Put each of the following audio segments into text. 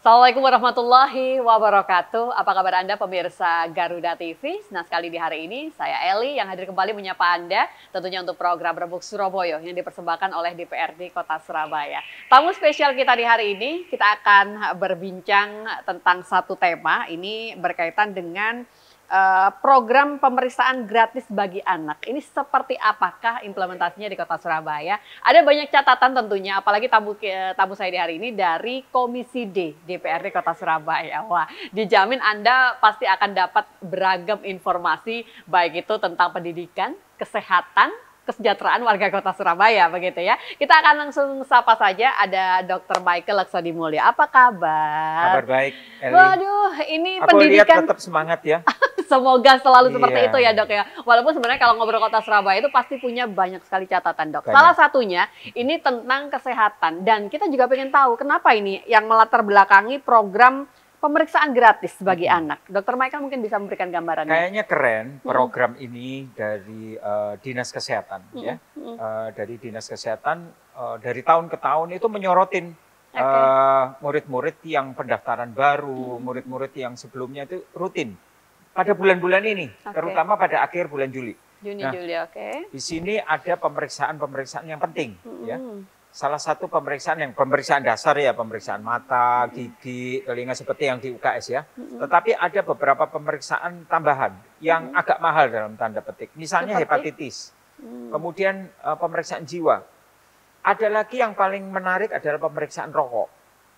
Assalamualaikum warahmatullahi wabarakatuh. Apa kabar Anda pemirsa Garuda TV? Nah, sekali di hari ini saya Eli yang hadir kembali menyapa Anda tentunya untuk program Rembuk Surabaya yang dipersembahkan oleh DPRD Kota Surabaya. Tamu spesial kita di hari ini, kita akan berbincang tentang satu tema. Ini berkaitan dengan program pemeriksaan gratis bagi anak. Ini seperti apakah implementasinya di Kota Surabaya? Ada banyak catatan tentunya, apalagi tamu saya di hari ini dari Komisi D DPRD Kota Surabaya. Wah, dijamin Anda pasti akan dapat beragam informasi, baik itu tentang pendidikan, kesehatan, kesejahteraan warga Kota Surabaya, begitu ya. Kita akan langsung sapa saja, ada Dr. Michael Laksadi Mulya. Apa kabar? Kabar baik, Eli. Waduh, ini Aku pendidikan. lihat tetap semangat ya. Semoga selalu seperti Iya. itu ya, Dok ya. Walaupun sebenarnya kalau ngobrol Kota Surabaya itu pasti punya banyak sekali catatan, Dok. Banyak. Salah satunya ini tentang kesehatan, dan kita juga pengen tahu kenapa ini yang melatar belakangi program pemeriksaan gratis bagi anak. Dr. Michael mungkin bisa memberikan gambarannya. Kayaknya keren program ini dari Dinas Kesehatan ya. Dari Dinas Kesehatan dari tahun ke tahun itu menyorotin murid-murid yang pendaftaran baru, murid-murid yang sebelumnya itu rutin pada bulan-bulan ini, terutama pada akhir bulan Juli. Juli, oke. Di sini ada pemeriksaan-pemeriksaan yang penting ya. Salah satu pemeriksaan dasar ya, pemeriksaan mata, gigi, telinga seperti yang di UKS ya. Tetapi ada beberapa pemeriksaan tambahan yang agak mahal dalam tanda petik. Misalnya hepatitis. Kemudian pemeriksaan jiwa. Ada lagi yang paling menarik adalah pemeriksaan rokok.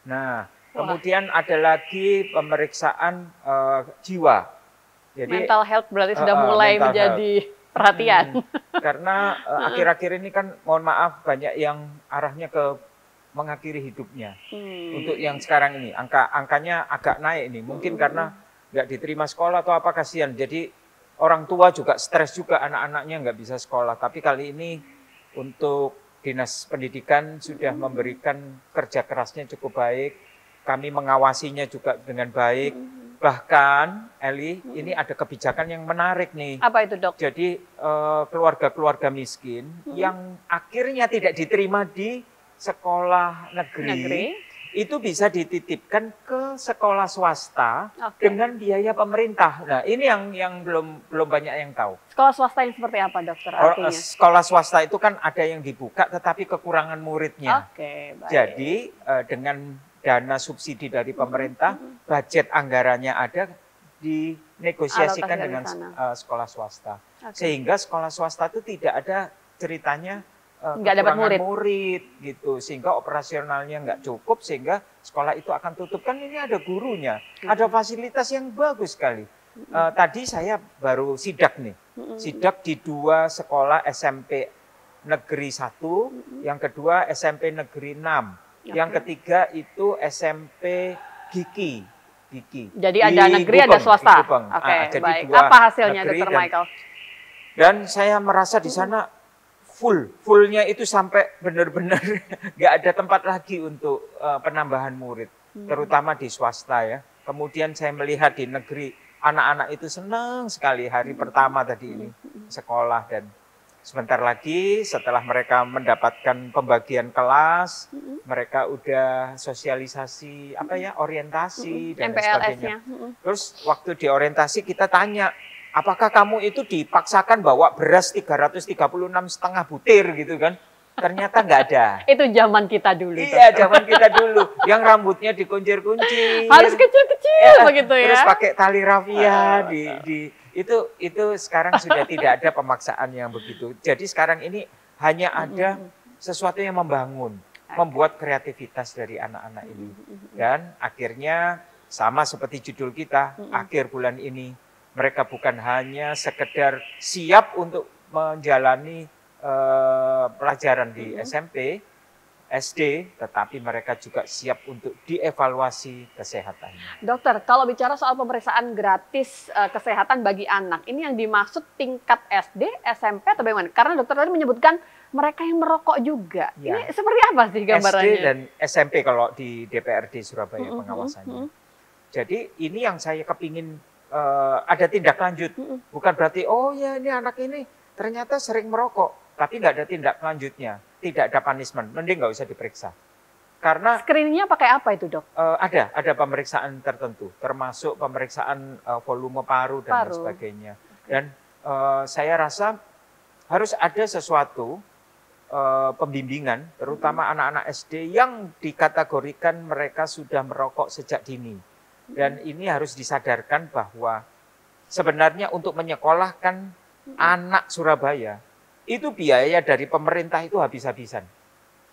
Nah, kemudian ada lagi pemeriksaan jiwa. Jadi mental health berarti sudah mulai menjadi perhatian. Karena akhir-akhir ini kan, mohon maaf, banyak yang arahnya ke mengakhiri hidupnya. Untuk yang sekarang ini, angkanya agak naik ini. Mungkin karena nggak diterima sekolah atau apa, kasihan. Jadi orang tua juga stres juga, anak-anaknya nggak bisa sekolah. Tapi kali ini untuk Dinas Pendidikan sudah memberikan kerja kerasnya cukup baik. Kami mengawasinya juga dengan baik. Bahkan, Eli, ini ada kebijakan yang menarik nih. Apa itu, Dok? Jadi keluarga-keluarga miskin yang akhirnya tidak diterima di sekolah negeri, itu bisa dititipkan ke sekolah swasta dengan biaya pemerintah. Nah, ini yang belum banyak yang tahu. Sekolah swasta yang seperti apa, Dokter? Artinya? Sekolah swasta itu kan ada yang dibuka tetapi kekurangan muridnya. Oke, baik. Jadi dengan dana subsidi dari pemerintah, budget anggarannya ada, dinegosiasikan dengan sekolah swasta. Sehingga sekolah swasta itu tidak ada ceritanya nggak dapat murid gitu, sehingga operasionalnya nggak cukup, sehingga sekolah itu akan tutup. Kan ini ada gurunya, ada fasilitas yang bagus sekali. Tadi saya baru sidak nih, sidak di 2 sekolah SMP Negeri 1, yang kedua SMP Negeri 6. Yang ketiga itu SMP Giki. Jadi ada negeri, ada swasta. Oke, baik. Apa hasilnya, Dr. Michael? Dan saya merasa di sana fullnya itu sampai benar-benar nggak ada tempat lagi untuk penambahan murid, terutama di swasta ya. Kemudian saya melihat di negeri, anak-anak itu senang sekali hari pertama tadi ini sekolah, dan sebentar lagi setelah mereka mendapatkan pembagian kelas, mereka udah sosialisasi orientasi dan sebagainya. Terus waktu di orientasi kita tanya, apakah kamu itu dipaksakan bawa beras 336,5 butir gitu kan? Ternyata nggak ada. Itu zaman kita dulu. Iya, zaman kita dulu. Yang rambutnya dikuncir-kuncir. Harus kecil-kecil begitu ya. Terus pakai tali rafia itu sekarang sudah tidak ada pemaksaan yang begitu. Jadi sekarang ini hanya ada sesuatu yang membangun, membuat kreativitas dari anak-anak ini. Dan akhirnya sama seperti judul kita, akhir bulan ini mereka bukan hanya sekedar siap untuk menjalani pelajaran di SMP, SD, tetapi mereka juga siap untuk dievaluasi kesehatannya. Dokter, kalau bicara soal pemeriksaan gratis kesehatan bagi anak, ini yang dimaksud tingkat SD, SMP, atau bagaimana? Karena dokter tadi menyebutkan mereka yang merokok juga. Ya. Ini seperti apa sih gambarannya? SD dan SMP kalau di DPRD Surabaya pengawasannya. Jadi ini yang saya kepingin ada tindak lanjut. Bukan berarti, oh ya ini anak ini ternyata sering merokok, tapi nggak ada tindak lanjutnya. Tidak ada punishment, mending nggak usah diperiksa. Karena screeningnya pakai apa itu, Dok? ada pemeriksaan tertentu, termasuk pemeriksaan volume paru dan lain sebagainya. Dan saya rasa harus ada sesuatu pembimbingan, terutama anak-anak SD yang dikategorikan mereka sudah merokok sejak dini. Dan ini harus disadarkan bahwa sebenarnya untuk menyekolahkan anak Surabaya, itu biaya dari pemerintah itu habis-habisan.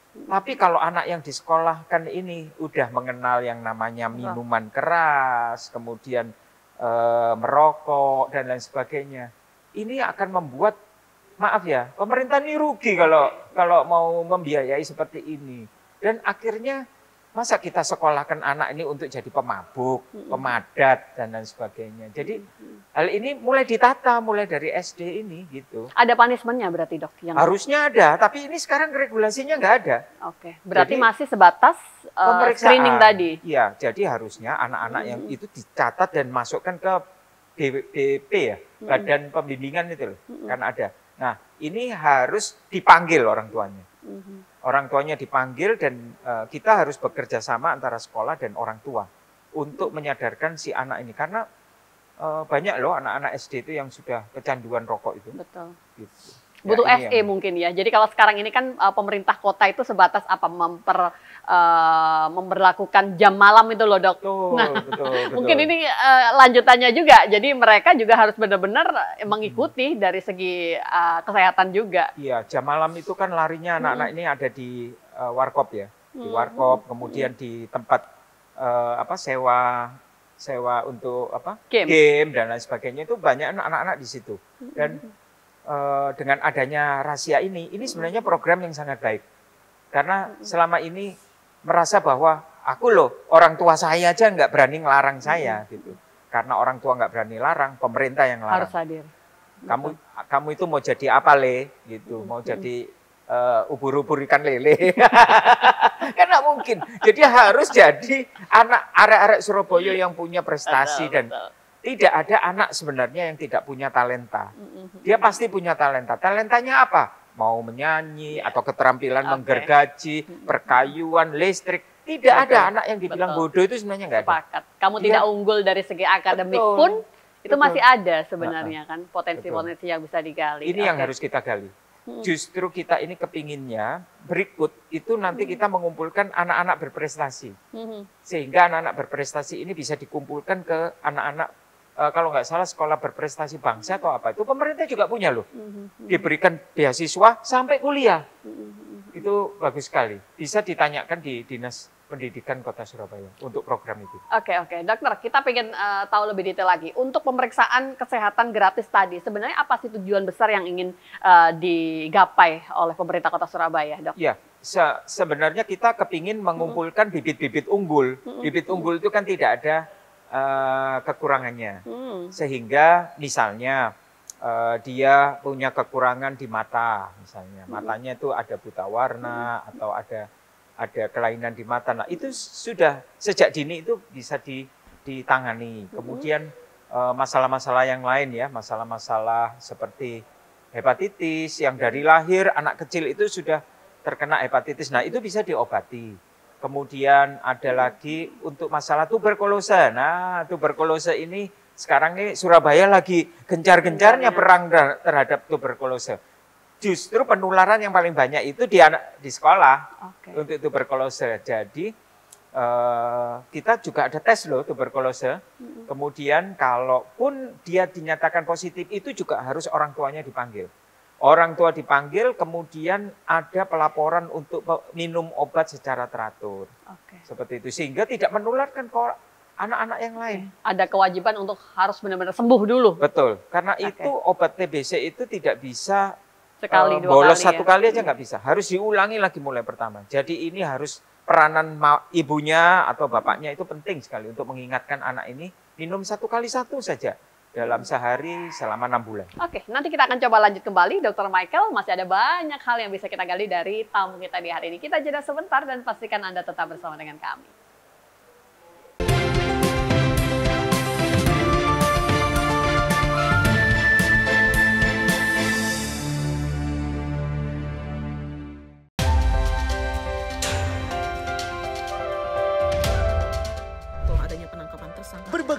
Tapi kalau anak yang disekolahkan ini udah mengenal yang namanya minuman keras, kemudian merokok, dan lain sebagainya, ini akan membuat, maaf ya, pemerintah ini rugi kalau mau membiayai seperti ini. Dan akhirnya masa kita sekolahkan anak ini untuk jadi pemabuk, pemadat, dan lain sebagainya. Jadi hal ini mulai ditata, mulai dari SD ini gitu. Ada punishment-nya berarti, Dok? Harusnya ada, tapi ini sekarang regulasinya nggak ada. Oke, berarti jadi, masih sebatas pemeriksaan screening tadi? Iya, jadi harusnya anak-anak yang itu dicatat dan masukkan ke BP ya, Badan Pembimbingan itu loh, kan ada. Nah, ini harus dipanggil orang tuanya. Orang tuanya dipanggil dan kita harus bekerja sama antara sekolah dan orang tua untuk menyadarkan si anak ini. Karena banyak loh anak-anak SD itu yang sudah kecanduan rokok itu. Betul. Gitu. Butuh SE mungkin ya. Jadi kalau sekarang ini kan pemerintah kota itu sebatas apa memberlakukan jam malam itu loh, Dok. Betul. Mungkin ini lanjutannya juga. Jadi mereka juga harus benar-benar mengikuti dari segi kesehatan juga. Iya, jam malam itu kan larinya anak-anak ini ada di warkop ya. Di warkop, kemudian di tempat sewa untuk game dan lain sebagainya, itu banyak anak-anak di situ. Dan dengan adanya rahasia ini sebenarnya program yang sangat baik. Karena selama ini merasa bahwa aku loh, orang tua saya aja nggak berani ngelarang saya gitu. Karena orang tua nggak berani larang, pemerintah yang larang. Harus hadir. Kamu itu mau jadi apa, Le? Gitu, mau jadi ubur-ubur ikan lele. Karena mungkin. Jadi harus jadi anak arek-arek Surabaya yang punya prestasi dan tidak ada anak sebenarnya yang tidak punya talenta. Dia pasti punya talenta. Talentanya apa? Mau menyanyi atau keterampilan menggergaji, perkayuan, listrik. Tidak ada anak yang dibilang bodoh, itu sebenarnya nggak ada. Sepakat. Kamu tidak unggul dari segi akademik pun, itu masih ada sebenarnya kan potensi-potensi yang bisa digali. Ini yang harus kita gali. Justru kita ini kepinginnya berikut itu nanti kita mengumpulkan anak-anak berprestasi. Sehingga anak-anak berprestasi ini bisa dikumpulkan ke anak-anak, kalau nggak salah sekolah berprestasi bangsa atau apa, itu pemerintah juga punya loh. Diberikan beasiswa sampai kuliah. Itu bagus sekali. Bisa ditanyakan di Dinas Pendidikan Kota Surabaya untuk program itu. Oke, dokter, kita pengen tahu lebih detail lagi. Untuk pemeriksaan kesehatan gratis tadi, sebenarnya apa sih tujuan besar yang ingin digapai oleh pemerintah Kota Surabaya, Dok? Ya, sebenarnya kita kepingin mengumpulkan bibit-bibit unggul. Bibit unggul itu kan tidak ada kekurangannya. Sehingga misalnya dia punya kekurangan di mata, misalnya. Matanya itu ada buta warna atau ada kelainan di mata. Nah, itu sudah sejak dini itu bisa ditangani. Kemudian masalah-masalah yang lain ya, masalah-masalah seperti hepatitis yang dari lahir anak kecil itu sudah terkena hepatitis. Nah, itu bisa diobati. Kemudian ada lagi untuk masalah tuberkulose. Nah, tuberkulose ini sekarang ini Surabaya lagi gencar-gencarnya perang terhadap tuberkulose. Justru penularan yang paling banyak itu di sekolah untuk tuberkulose. Jadi kita juga ada tes loh tuberkulose. Kemudian kalaupun dia dinyatakan positif itu juga harus orang tuanya dipanggil. Orang tua dipanggil, kemudian ada pelaporan untuk minum obat secara teratur. Seperti itu, sehingga tidak menularkan ke anak-anak yang lain. Ada kewajiban untuk harus benar-benar sembuh dulu. Betul, karena itu obat TBC itu tidak bisa sekali, bolos satu kali aja nggak bisa. Harus diulangi lagi mulai pertama. Jadi ini harus peranan ibunya atau bapaknya itu penting sekali untuk mengingatkan anak ini minum 1 kali 1 saja dalam sehari selama 6 bulan. Oke, nanti kita akan coba lanjut kembali, Dr. Michael. Masih ada banyak hal yang bisa kita gali dari tamu kita di hari ini. Kita jeda sebentar dan pastikan Anda tetap bersama dengan kami.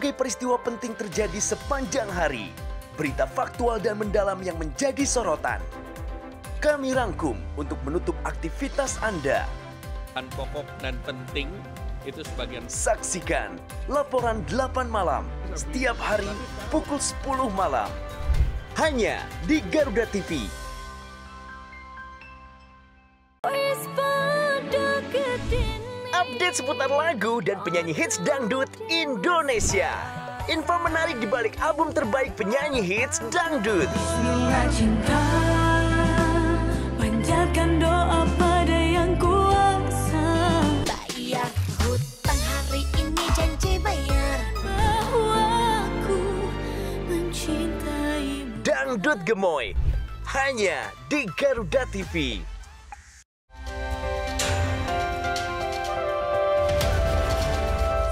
berbagai peristiwa penting terjadi sepanjang hari. Berita faktual dan mendalam yang menjadi sorotan. Kami rangkum untuk menutup aktivitas Anda. Pokok dan penting itu sebagian. Saksikan laporan 8 malam setiap hari pukul 10 malam. Hanya di Garuda TV. Update seputar lagu dan penyanyi hits dangdut Indonesia. Info menarik di balik album terbaik penyanyi hits dangdut. Cinta, panjatkan doa pada yang kuasa. Bayar hutang hari ini, janji bayar. Bahwa aku mencintaimu. Dangdut Gemoy. Hanya di Garuda TV.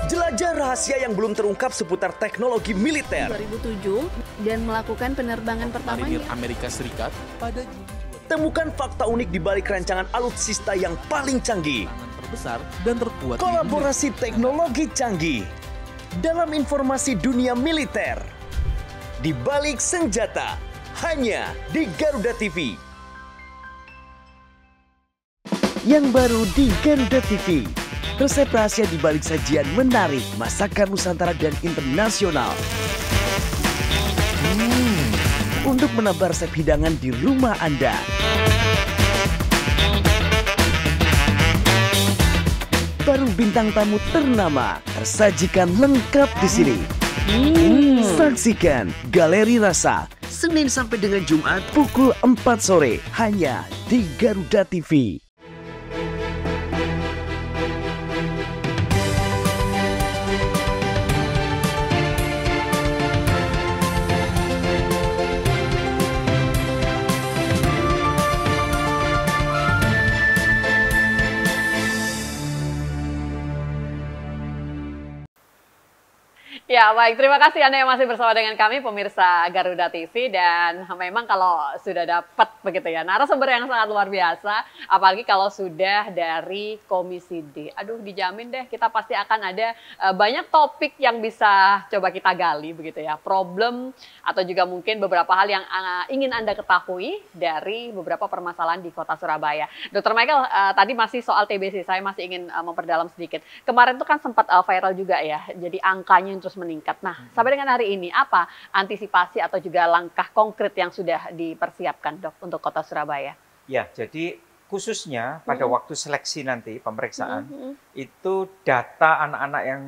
Jelajah rahasia yang belum terungkap seputar teknologi militer. 2007 dan melakukan penerbangan pertamanya. Marinir Amerika Serikat pada Juni. Temukan fakta unik di balik rancangan alutsista yang paling canggih. Terbesar dan terkuat. Kolaborasi teknologi canggih dalam informasi dunia militer. Di balik senjata, hanya di Garuda TV. Yang baru di Garuda TV. Resep rahasia di balik sajian menarik, masakan Nusantara dan internasional. Untuk menambah resep hidangan di rumah Anda. Baru bintang tamu ternama tersajikan lengkap di sini. Saksikan Galeri Rasa Senin sampai dengan Jumat pukul 4 sore hanya di Garuda TV. Ya, baik. Terima kasih Anda yang masih bersama dengan kami, pemirsa Garuda TV. Dan memang kalau sudah dapat begitu ya, narasumber yang sangat luar biasa, apalagi kalau sudah dari Komisi D. Aduh, dijamin deh kita pasti akan ada banyak topik yang bisa coba kita gali begitu ya. Problem atau juga mungkin beberapa hal yang ingin Anda ketahui dari beberapa permasalahan di Kota Surabaya. Dr. Michael, tadi masih soal TBC, saya masih ingin memperdalam sedikit. Kemarin itu kan sempat viral juga ya, jadi angkanya yang terus meningkat. Nah, sampai dengan hari ini apa antisipasi atau juga langkah konkret yang sudah dipersiapkan, Dok, untuk Kota Surabaya? Ya, jadi khususnya pada waktu seleksi nanti pemeriksaan itu data anak-anak yang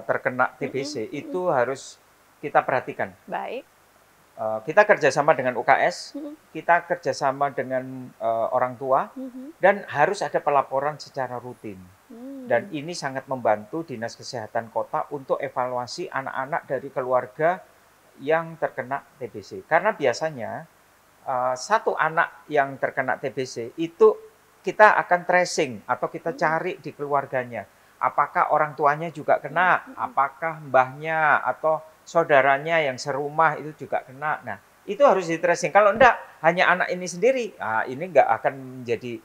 terkena TBC itu harus kita perhatikan. Baik. Kita kerjasama dengan UKS, kita kerjasama dengan orang tua, dan harus ada pelaporan secara rutin. Dan ini sangat membantu Dinas Kesehatan Kota untuk evaluasi anak-anak dari keluarga yang terkena TBC. Karena biasanya satu anak yang terkena TBC itu kita akan tracing atau kita cari di keluarganya. Apakah orang tuanya juga kena, apakah mbahnya atau saudaranya yang serumah itu juga kena. Nah, itu harus di tracing. Kalau enggak, hanya anak ini sendiri, ini enggak akan menjadi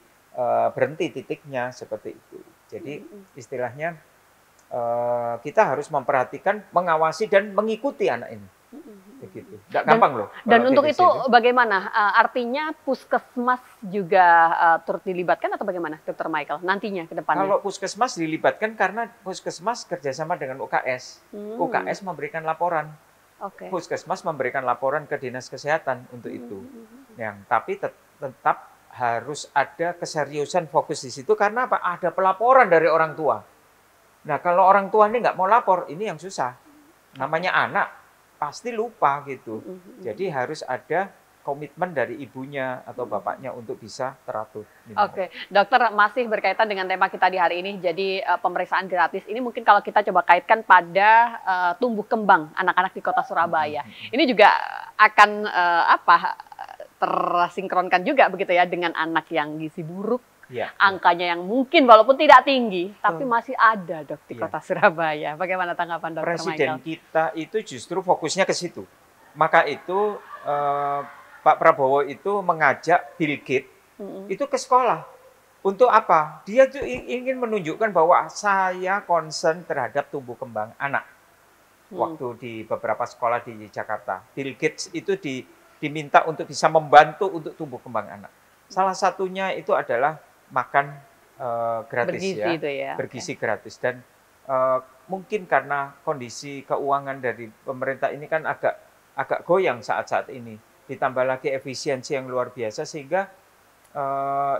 berhenti titiknya seperti itu. Jadi istilahnya kita harus memperhatikan, mengawasi dan mengikuti anak ini. Begitu. Enggak gampang loh. Dan untuk itu bagaimana? Artinya puskesmas juga turut dilibatkan atau bagaimana, Dr. Michael, nantinya ke depannya? Kalau puskesmas dilibatkan karena puskesmas kerjasama dengan UKS. UKS memberikan laporan. Puskesmas memberikan laporan ke Dinas Kesehatan untuk itu. Tapi tetap harus ada keseriusan fokus di situ karena apa? Ada pelaporan dari orang tua. Nah, kalau orang tua ini nggak mau lapor, ini yang susah. Namanya anak, pasti lupa gitu. Jadi harus ada komitmen dari ibunya atau bapaknya untuk bisa teratur. Oke, dokter, masih berkaitan dengan tema kita di hari ini. Jadi pemeriksaan gratis ini mungkin kalau kita coba kaitkan pada tumbuh kembang anak-anak di Kota Surabaya. Ini juga akan tersinkronkan juga begitu ya dengan anak yang gizi buruk. Angkanya yang mungkin walaupun tidak tinggi, tapi masih ada, Dok, di Kota Surabaya. Bagaimana tanggapan Dr. Presiden Michael? kita itu justru fokusnya ke situ. Maka itu Pak Prabowo itu mengajak Bill Gates itu ke sekolah. Untuk apa? Dia tuh ingin menunjukkan bahwa saya concern terhadap tumbuh kembang anak. waktu di beberapa sekolah di Jakarta. Bill Gates itu diminta untuk bisa membantu untuk tumbuh kembang anak. Salah satunya itu adalah makan gratis, Bergizi itu ya. bergizi gratis. Dan mungkin karena kondisi keuangan dari pemerintah ini kan agak goyang saat-saat ini, ditambah lagi efisiensi yang luar biasa sehingga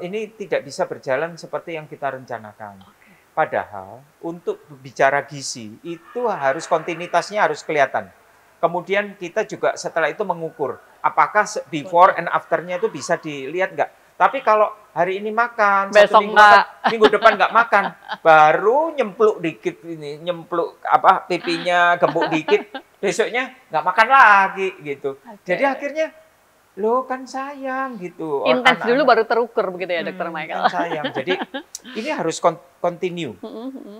ini tidak bisa berjalan seperti yang kita rencanakan. Padahal untuk bicara gizi itu harus kontinuitasnya harus kelihatan. Kemudian kita juga setelah itu mengukur apakah before and after-nya itu bisa dilihat nggak. Tapi kalau hari ini makan, besok minggu depan nggak makan, baru nyempluk dikit ini, nyempluk pipinya gembuk dikit, besoknya nggak makan lagi gitu. Jadi akhirnya loh kan sayang gitu. Intens dulu baru terukur begitu ya Dokter Michael. Kan sayang. Jadi ini harus continue.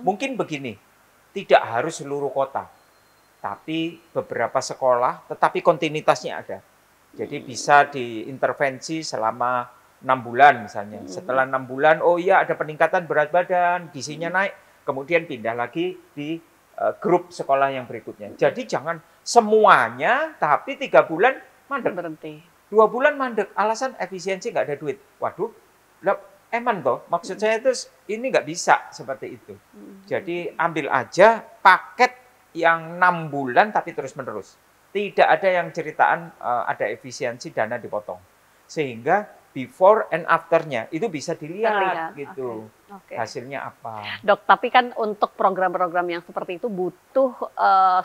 Mungkin begini, tidak harus seluruh kota, tapi beberapa sekolah, tetapi kontinuitasnya ada. Jadi bisa diintervensi selama 6 bulan misalnya. Setelah 6 bulan, oh iya ada peningkatan berat badan, gizinya naik, kemudian pindah lagi di grup sekolah yang berikutnya. Jadi jangan semuanya, tapi 3 bulan mandek. Berhenti. 2 bulan mandek, alasan efisiensi nggak ada duit. Waduh, eman toh, maksud saya itu ini nggak bisa seperti itu. Jadi ambil aja paket yang 6 bulan tapi terus menerus. Tidak ada yang ceritaan ada efisiensi dana dipotong. Sehingga before and after-nya itu bisa dilihat gitu. Okay. Hasilnya apa. Dok, tapi kan untuk program-program yang seperti itu butuh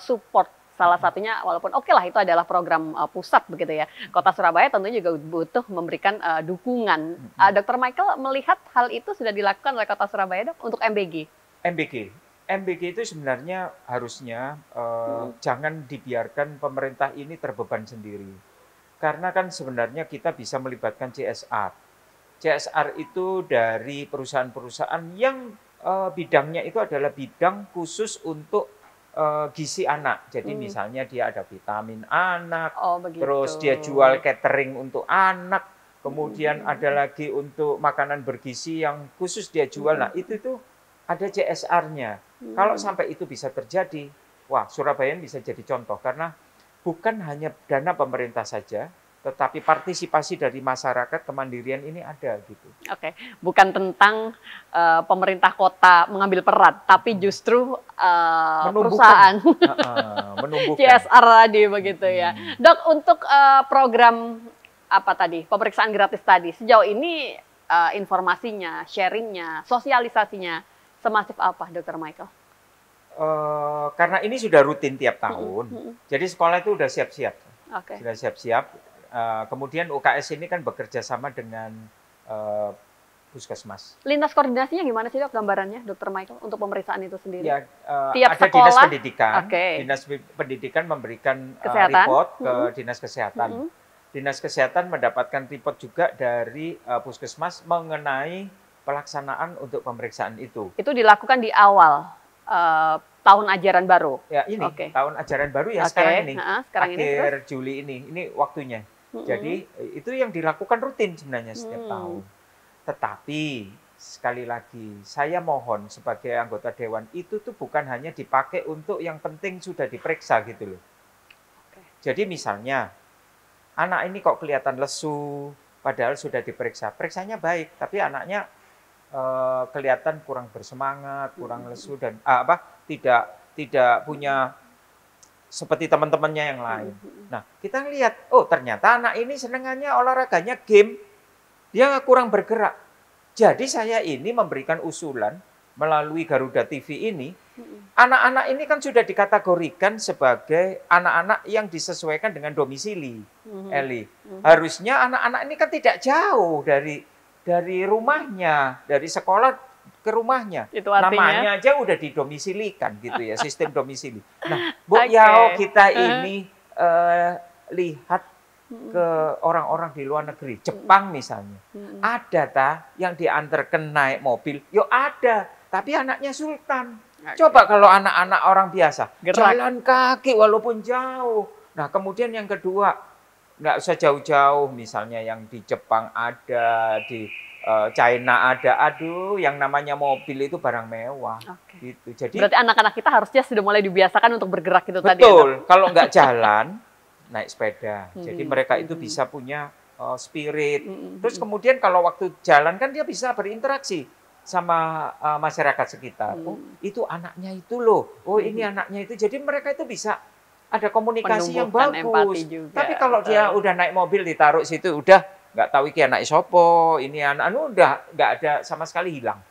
support. Salah satunya, walaupun oke lah itu adalah program pusat begitu ya. Kota Surabaya tentunya juga butuh memberikan dukungan. Dr. Michael melihat hal itu sudah dilakukan oleh Kota Surabaya dok untuk MBG? MBG itu sebenarnya harusnya jangan dibiarkan pemerintah ini terbeban sendiri. Karena kan sebenarnya kita bisa melibatkan CSR. CSR itu dari perusahaan-perusahaan yang bidangnya itu adalah bidang khusus untuk gizi anak. Jadi misalnya dia ada vitamin anak, terus dia jual catering untuk anak, kemudian ada lagi untuk makanan bergizi yang khusus dia jual. Nah itu tuh ada CSR-nya. Kalau sampai itu bisa terjadi, wah Surabaya bisa jadi contoh karena bukan hanya dana pemerintah saja, tetapi partisipasi dari masyarakat, kemandirian ini ada gitu. Oke, bukan tentang pemerintah kota mengambil peran, tapi justru perusahaan menumbuhkan CSR tadi begitu ya. Dok, untuk program apa tadi, pemeriksaan gratis tadi, sejauh ini informasinya, sharingnya, sosialisasinya semasif apa, Dr. Michael? Karena ini sudah rutin tiap tahun, jadi sekolah itu sudah siap-siap, sudah siap-siap. Kemudian UKS ini kan bekerja sama dengan puskesmas. Lintas koordinasinya gimana sih dok gambarannya, Dr. Michael, untuk pemeriksaan itu sendiri? Ya, tiap ada sekolah, dinas pendidikan, dinas pendidikan memberikan report ke dinas kesehatan. Dinas kesehatan mendapatkan report juga dari puskesmas mengenai pelaksanaan untuk pemeriksaan itu. Itu dilakukan di awal tahun ajaran baru. Ya ini tahun ajaran baru ya sekarang ini. Akhir Juli ini waktunya. Jadi itu yang dilakukan rutin sebenarnya setiap tahun. Tetapi sekali lagi saya mohon sebagai anggota dewan itu tuh bukan hanya dipakai untuk yang penting sudah diperiksa gitu loh. Jadi misalnya anak ini kok kelihatan lesu padahal sudah diperiksa. Periksanya baik tapi anaknya kelihatan kurang bersemangat, kurang lesu dan tidak punya seperti teman-temannya yang lain. Nah, kita lihat, oh ternyata anak ini senangannya olahraganya game, dia kurang bergerak. Jadi saya ini memberikan usulan melalui Garuda TV ini, anak-anak ini kan sudah dikategorikan sebagai anak-anak yang disesuaikan dengan domisili, Eli. Harusnya anak-anak ini kan tidak jauh dari rumahnya, dari sekolah ke rumahnya. Itu artinya, namanya aja udah didomisilikan gitu ya, sistem domisili. Nah, Bu Yao kita ini lihat ke orang-orang di luar negeri, Jepang misalnya. Ada yang diantarkan naik mobil, yo ada, tapi anaknya sultan. Coba kalau anak-anak orang biasa, jalan kaki walaupun jauh. Nah, kemudian yang kedua, nggak usah jauh-jauh, misalnya yang di Jepang ada, di China ada, aduh yang namanya mobil itu barang mewah. Gitu. Jadi berarti anak-anak kita harusnya sudah mulai dibiasakan untuk bergerak itu tadi. betul, kalau nggak jalan, naik sepeda. Jadi mereka itu bisa punya spirit. Terus kemudian kalau waktu jalan kan dia bisa berinteraksi sama masyarakat sekitar. Oh, itu anaknya itu loh. Oh, ini anaknya itu. Jadi mereka itu bisa ada komunikasi yang bagus. Tapi kalau dia udah naik mobil ditaruh situ, udah nggak tahu iki anak sopo, ini anak udah nggak ada sama sekali, hilang.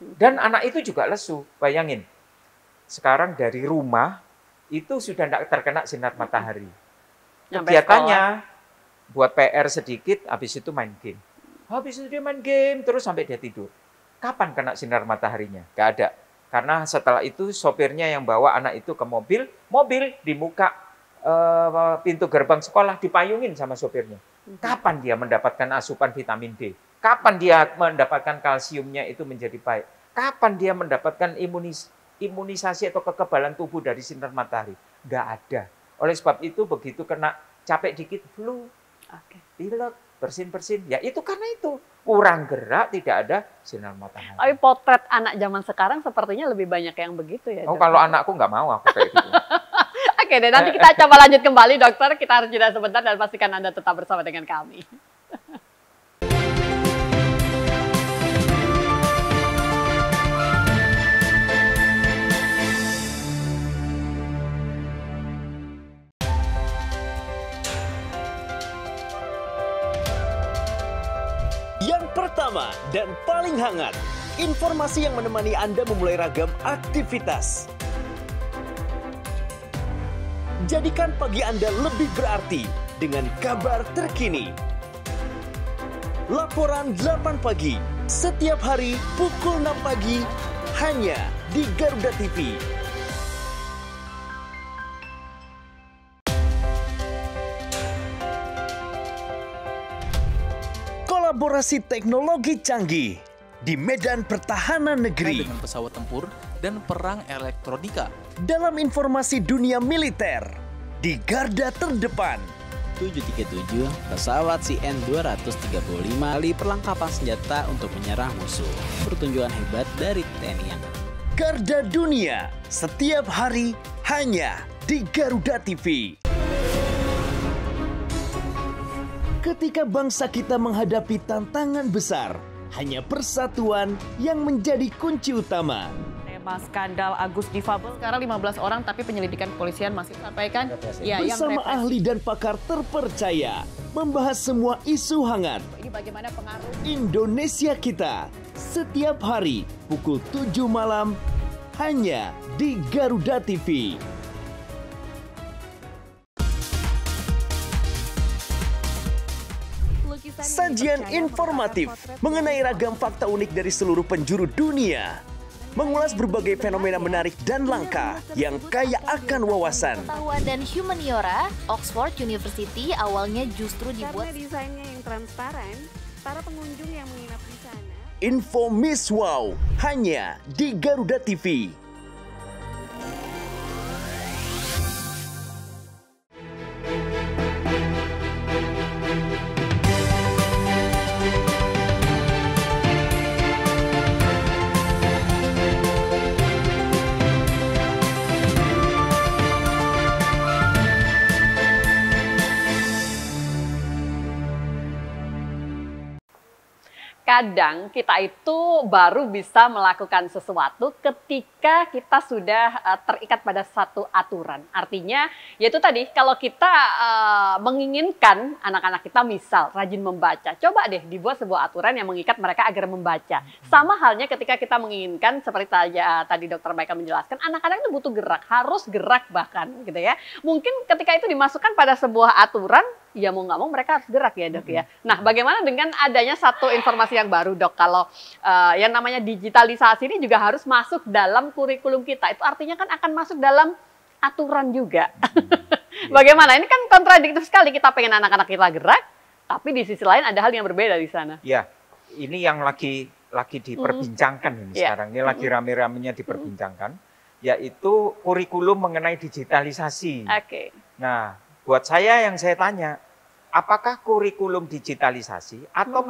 Dan anak itu juga lesu. Bayangin, sekarang dari rumah itu sudah tidak terkena sinar matahari. Kegiatannya buat PR sedikit, habis itu main game. Habis itu dia main game terus sampai dia tidur. Kapan kena sinar mataharinya? Nggak ada. Karena setelah itu sopirnya yang bawa anak itu ke mobil, mobil di muka pintu gerbang sekolah dipayungin sama sopirnya. Kapan dia mendapatkan asupan vitamin D? Kapan dia mendapatkan kalsiumnya itu menjadi baik? Kapan dia mendapatkan imunisasi atau kekebalan tubuh dari sinar matahari? Nggak ada. Oleh sebab itu begitu kena capek dikit, flu, pilek, bersin-bersin. Ya itu karena itu. Kurang gerak, tidak ada sinar matahari. Tapi potret anak zaman sekarang sepertinya lebih banyak yang begitu ya. Oh, kalau anakku nggak mau aku kayak gitu. Oke deh, nanti kita coba lanjut kembali dokter. Kita harus jeda sebentar dan pastikan Anda tetap bersama dengan kami. Yang pertama dan paling hangat, informasi yang menemani Anda memulai ragam aktivitas. Jadikan pagi Anda lebih berarti dengan kabar terkini. Laporan 8 pagi, setiap hari pukul 6 pagi, hanya di Garuda TV. Kolaborasi teknologi canggih di medan pertahanan negeri. Dengan pesawat tempur dan perang elektronika. Dalam informasi dunia militer, di garda terdepan. 737 pesawat CN-235 kali perlengkapan senjata untuk menyerang musuh. Pertunjukan hebat dari TNI Angkatan. Garda dunia, setiap hari hanya di Garuda TV. Ketika bangsa kita menghadapi tantangan besar, hanya persatuan yang menjadi kunci utama. Tema skandal Agus difabel. Sekarang 15 orang, tapi penyelidikan kepolisian masih sampaikan. Ya, bersama ahli dan pakar terpercaya, membahas semua isu hangat. Ini bagaimana pengaruh Indonesia kita, setiap hari pukul 7 malam, hanya di Garuda TV. Sajian informatif mengenai ragam fakta unik dari seluruh penjuru dunia. Mengulas berbagai fenomena menarik dan langka yang kaya akan wawasan. Pengetahuan dan humaniora, Oxford University awalnya justru dibuat Karena desainnya yang transparan, para pengunjung yang menginap di sana. Info Miss Wow hanya di Garuda TV. Kadang kita itu baru bisa melakukan sesuatu ketika kita sudah terikat pada satu aturan. Artinya, yaitu tadi kalau kita menginginkan anak-anak kita misal rajin membaca, coba deh dibuat sebuah aturan yang mengikat mereka agar membaca. Sama halnya ketika kita menginginkan, seperti tadi Dokter Michael menjelaskan, anak-anak itu butuh gerak, harus gerak bahkan gitu ya. Mungkin ketika itu dimasukkan pada sebuah aturan, ya mau nggak mau mereka harus gerak ya dok ya. Nah bagaimana dengan adanya satu informasi yang baru dok, kalau yang namanya digitalisasi ini juga harus masuk dalam kurikulum kita, itu artinya kan akan masuk dalam aturan juga. Bagaimana, ini kan kontradiktif sekali, kita pengen anak-anak kita gerak, tapi di sisi lain ada hal yang berbeda di sana. Ya, ini yang lagi diperbincangkan ini sekarang, ini lagi rame-ramenya diperbincangkan, yaitu kurikulum mengenai digitalisasi. Oke. Nah, buat saya yang saya tanya, apakah kurikulum digitalisasi atau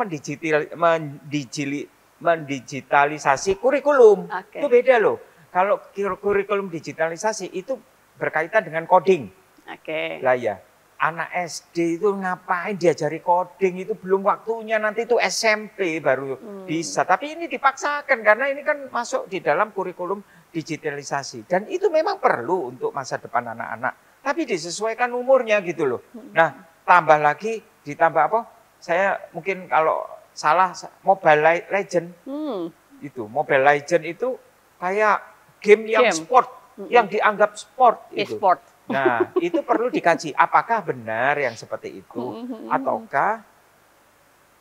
mendigitalisasi kurikulum. Itu beda loh. Kalau kurikulum digitalisasi itu berkaitan dengan coding. Lah ya, anak SD itu ngapain diajari coding, itu belum waktunya, nanti itu SMP baru bisa. Tapi ini dipaksakan karena ini kan masuk di dalam kurikulum digitalisasi. Dan itu memang perlu untuk masa depan anak-anak. Tapi disesuaikan umurnya gitu loh. Nah, tambah lagi, ditambah apa? Saya mungkin kalau salah, Mobile Legend. Itu, Mobile Legend itu kayak game yang sport, yang dianggap sport. E-sport. Nah, itu perlu dikaji. Apakah benar yang seperti itu? Ataukah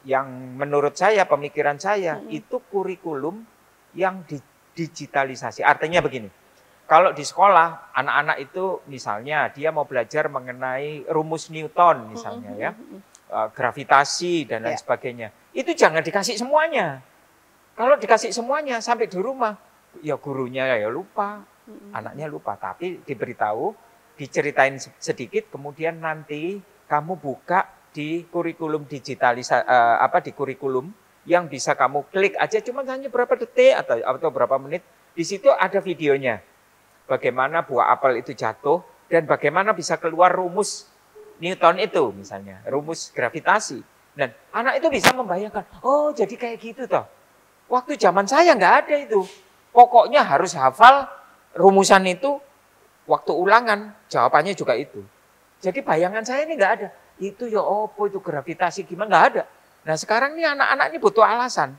yang menurut saya, pemikiran saya, itu kurikulum yang digitalisasi. Artinya begini, kalau di sekolah, anak-anak itu misalnya dia mau belajar mengenai rumus Newton misalnya ya, gravitasi dan lain sebagainya. Itu jangan dikasih semuanya. Kalau dikasih semuanya sampai di rumah, ya gurunya ya lupa, anaknya lupa. Tapi diberitahu, diceritain sedikit, kemudian nanti kamu buka di kurikulum digitalisasi, di kurikulum yang bisa kamu klik aja, cuma hanya berapa detik atau berapa menit. Di situ ada videonya, bagaimana buah apel itu jatuh dan bagaimana bisa keluar rumus Newton itu misalnya, rumus gravitasi. Dan anak itu bisa membayangkan, oh jadi kayak gitu toh. Waktu zaman saya nggak ada itu. Pokoknya harus hafal rumusan itu, waktu ulangan jawabannya juga itu. Jadi bayangan saya ini nggak ada. Itu ya opo itu gravitasi gimana, nggak ada. Nah sekarang nih anak-anak ini butuh alasan.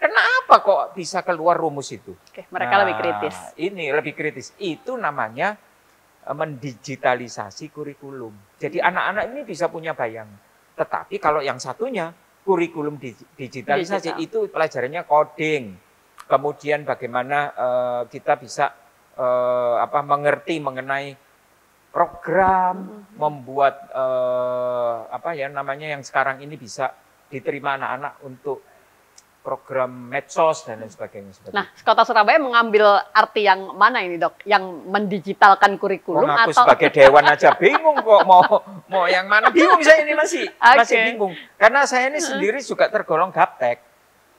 Kenapa kok bisa keluar rumus itu? Mereka lebih kritis. Ini lebih kritis. Itu namanya mendigitalisasi kurikulum. Jadi anak-anak ini bisa punya bayangan. Tetapi kalau yang satunya, kurikulum digitalisasi itu pelajarannya coding. Kemudian bagaimana kita bisa mengerti mengenai program, membuat yang sekarang ini bisa diterima anak-anak untuk program medsos dan lain sebagainya. Nah, Kota Surabaya mengambil arti yang mana ini, Dok? Yang mendigitalkan kurikulum aku atau sebagai dewan aja bingung kok mau yang mana, bingung saya ini masih bingung. Karena saya ini sendiri juga tergolong gaptek.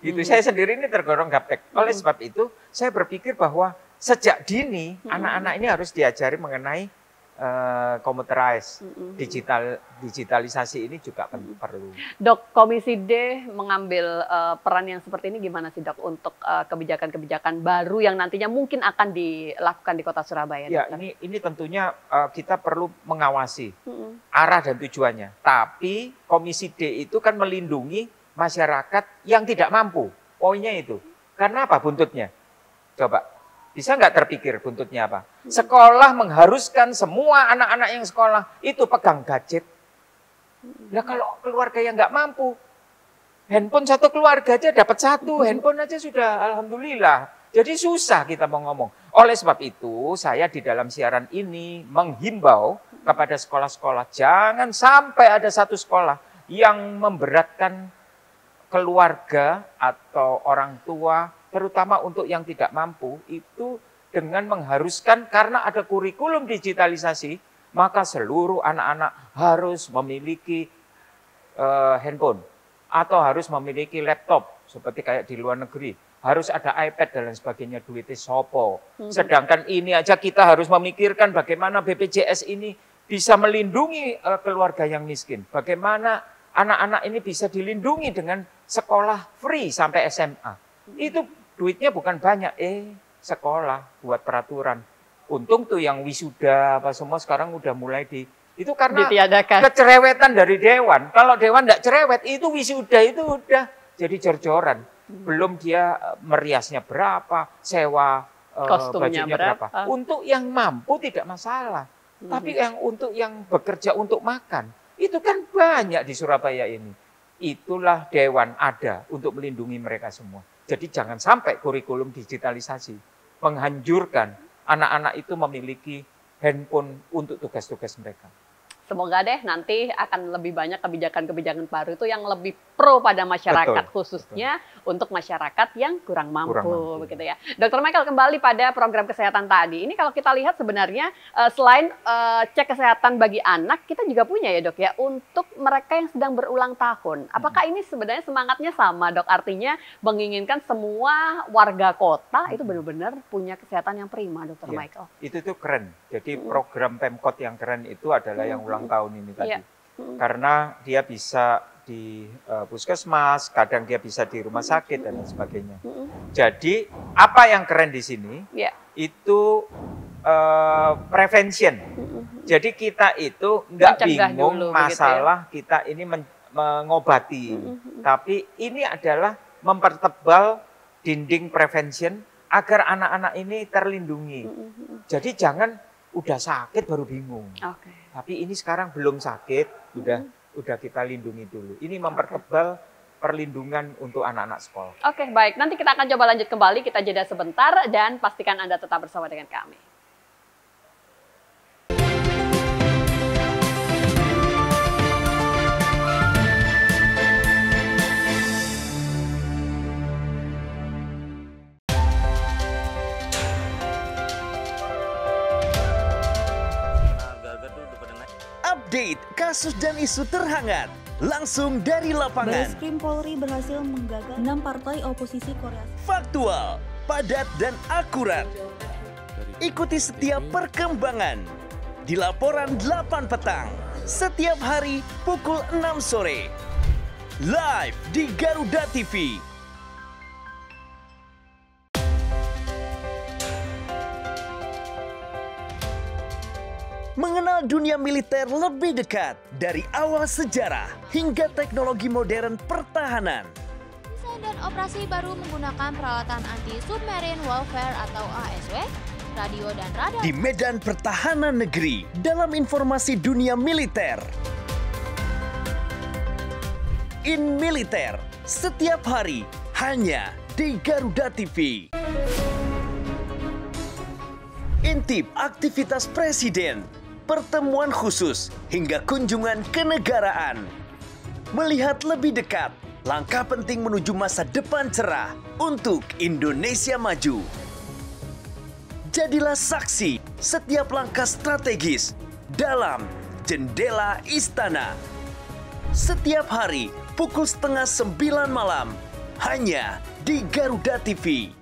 Gitu. Saya sendiri ini tergolong gaptek. Oleh sebab itu, saya berpikir bahwa sejak dini anak-anak ini harus diajari mengenai computerized, digitalisasi ini juga perlu. Dok, Komisi D mengambil peran yang seperti ini gimana sih, Dok, untuk kebijakan-kebijakan baru yang nantinya mungkin akan dilakukan di Kota Surabaya? Ya, ini tentunya kita perlu mengawasi arah dan tujuannya. Tapi Komisi D itu kan melindungi masyarakat yang tidak mampu. Poinnya itu. Karena apa buntutnya? Coba. Bisa nggak terpikir buntutnya apa? Sekolah mengharuskan semua anak-anak yang sekolah itu pegang gadget. Nah kalau keluarga yang nggak mampu, handphone satu keluarga aja dapat satu, handphone aja sudah alhamdulillah. Jadi susah kita mau ngomong. Oleh sebab itu saya di dalam siaran ini menghimbau kepada sekolah-sekolah, jangan sampai ada satu sekolah yang memberatkan keluarga atau orang tua, terutama untuk yang tidak mampu, itu dengan mengharuskan karena ada kurikulum digitalisasi, maka seluruh anak-anak harus memiliki handphone atau harus memiliki laptop seperti kayak di luar negeri, harus ada iPad dan lain sebagainya, duitnya sopo. Sedangkan ini aja kita harus memikirkan bagaimana BPJS ini bisa melindungi keluarga yang miskin, bagaimana anak-anak ini bisa dilindungi dengan sekolah free sampai SMA. Itu duitnya bukan banyak, sekolah buat peraturan. Untung tuh yang wisuda apa semua sekarang udah mulai itu karena ditiadakan. Kecerewetan dari dewan. Kalau dewan enggak cerewet, itu wisuda itu udah jadi jor-joran. Belum dia meriasnya berapa, sewa kostumnya bajunya berapa. Untuk yang mampu tidak masalah. Tapi untuk yang bekerja untuk makan, itu kan banyak di Surabaya ini. Itulah dewan ada untuk melindungi mereka semua. Jadi jangan sampai kurikulum digitalisasi menghancurkan anak-anak itu memiliki handphone untuk tugas-tugas mereka. Semoga deh nanti akan lebih banyak kebijakan-kebijakan baru itu yang lebih pro pada masyarakat, Betul, khususnya untuk masyarakat yang kurang mampu, begitu ya. Dr. Michael, kembali pada program kesehatan tadi. Ini kalau kita lihat sebenarnya selain cek kesehatan bagi anak, kita juga punya ya dok ya untuk mereka yang sedang berulang tahun. Apakah ini sebenarnya semangatnya sama dok? Artinya menginginkan semua warga kota itu benar-benar punya kesehatan yang prima, Dr. Michael. Itu tuh keren. Jadi program Pemkot yang keren itu adalah yang ulang tahun ini tadi. Karena dia bisa di puskesmas, kadang dia bisa di rumah sakit dan lain sebagainya. Jadi apa yang keren di sini itu prevention. Jadi kita itu nggak bingung dulu, masalah begitu ya? Kita ini mengobati, tapi ini adalah mempertebal dinding prevention agar anak-anak ini terlindungi. Jadi jangan udah sakit baru bingung. Tapi ini sekarang belum sakit, udah kita lindungi dulu. Ini mempertebal perlindungan untuk anak-anak sekolah. Oke, baik. Nanti kita akan coba lanjut kembali. Kita jeda sebentar dan pastikan Anda tetap bersama dengan kami. Update kasus dan isu terhangat langsung dari lapangan. Bareskrim Polri berhasil menggagal 6 partai oposisi Korea. Faktual, padat dan akurat. Ikuti setiap perkembangan di laporan 8 petang setiap hari pukul 6 sore. Live di Garuda TV. Mengenal dunia militer lebih dekat dari awal sejarah hingga teknologi modern pertahanan. Desain dan operasi baru menggunakan peralatan anti-submarine warfare atau ASW, radio dan radar. Di medan pertahanan negeri dalam informasi dunia militer. In Militer, setiap hari hanya di Garuda TV. Intip aktivitas Presiden, pertemuan khusus, hingga kunjungan kenegaraan. Melihat lebih dekat, langkah penting menuju masa depan cerah untuk Indonesia maju. Jadilah saksi setiap langkah strategis dalam Jendela Istana. Setiap hari, pukul 8:30 malam, hanya di Garuda TV.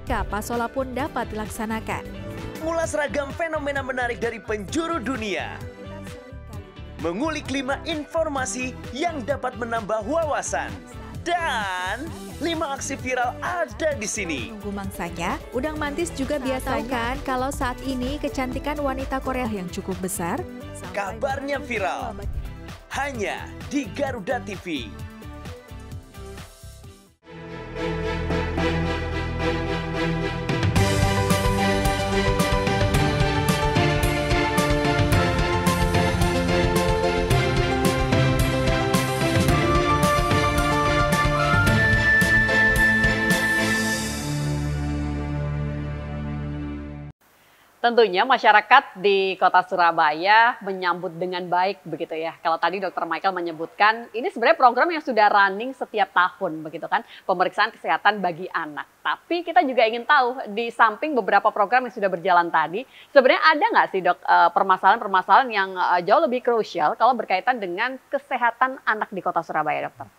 Pasola pun dapat dilaksanakan. Mengulas ragam fenomena menarik dari penjuru dunia. Mengulik 5 informasi yang dapat menambah wawasan. Dan 5 aksi viral ada di sini. Tunggu mangsanya, udang mantis juga biasanya kan kalau saat ini kecantikan wanita Korea yang cukup besar. Kabarnya viral. Hanya di Garuda TV. Tentunya masyarakat di Kota Surabaya menyambut dengan baik begitu ya. Kalau tadi Dr. Michael menyebutkan ini sebenarnya program yang sudah running setiap tahun begitu kan, pemeriksaan kesehatan bagi anak. Tapi kita juga ingin tahu di samping beberapa program yang sudah berjalan tadi, sebenarnya ada nggak sih dok permasalahan-permasalahan yang jauh lebih krusial kalau berkaitan dengan kesehatan anak di Kota Surabaya, dokter?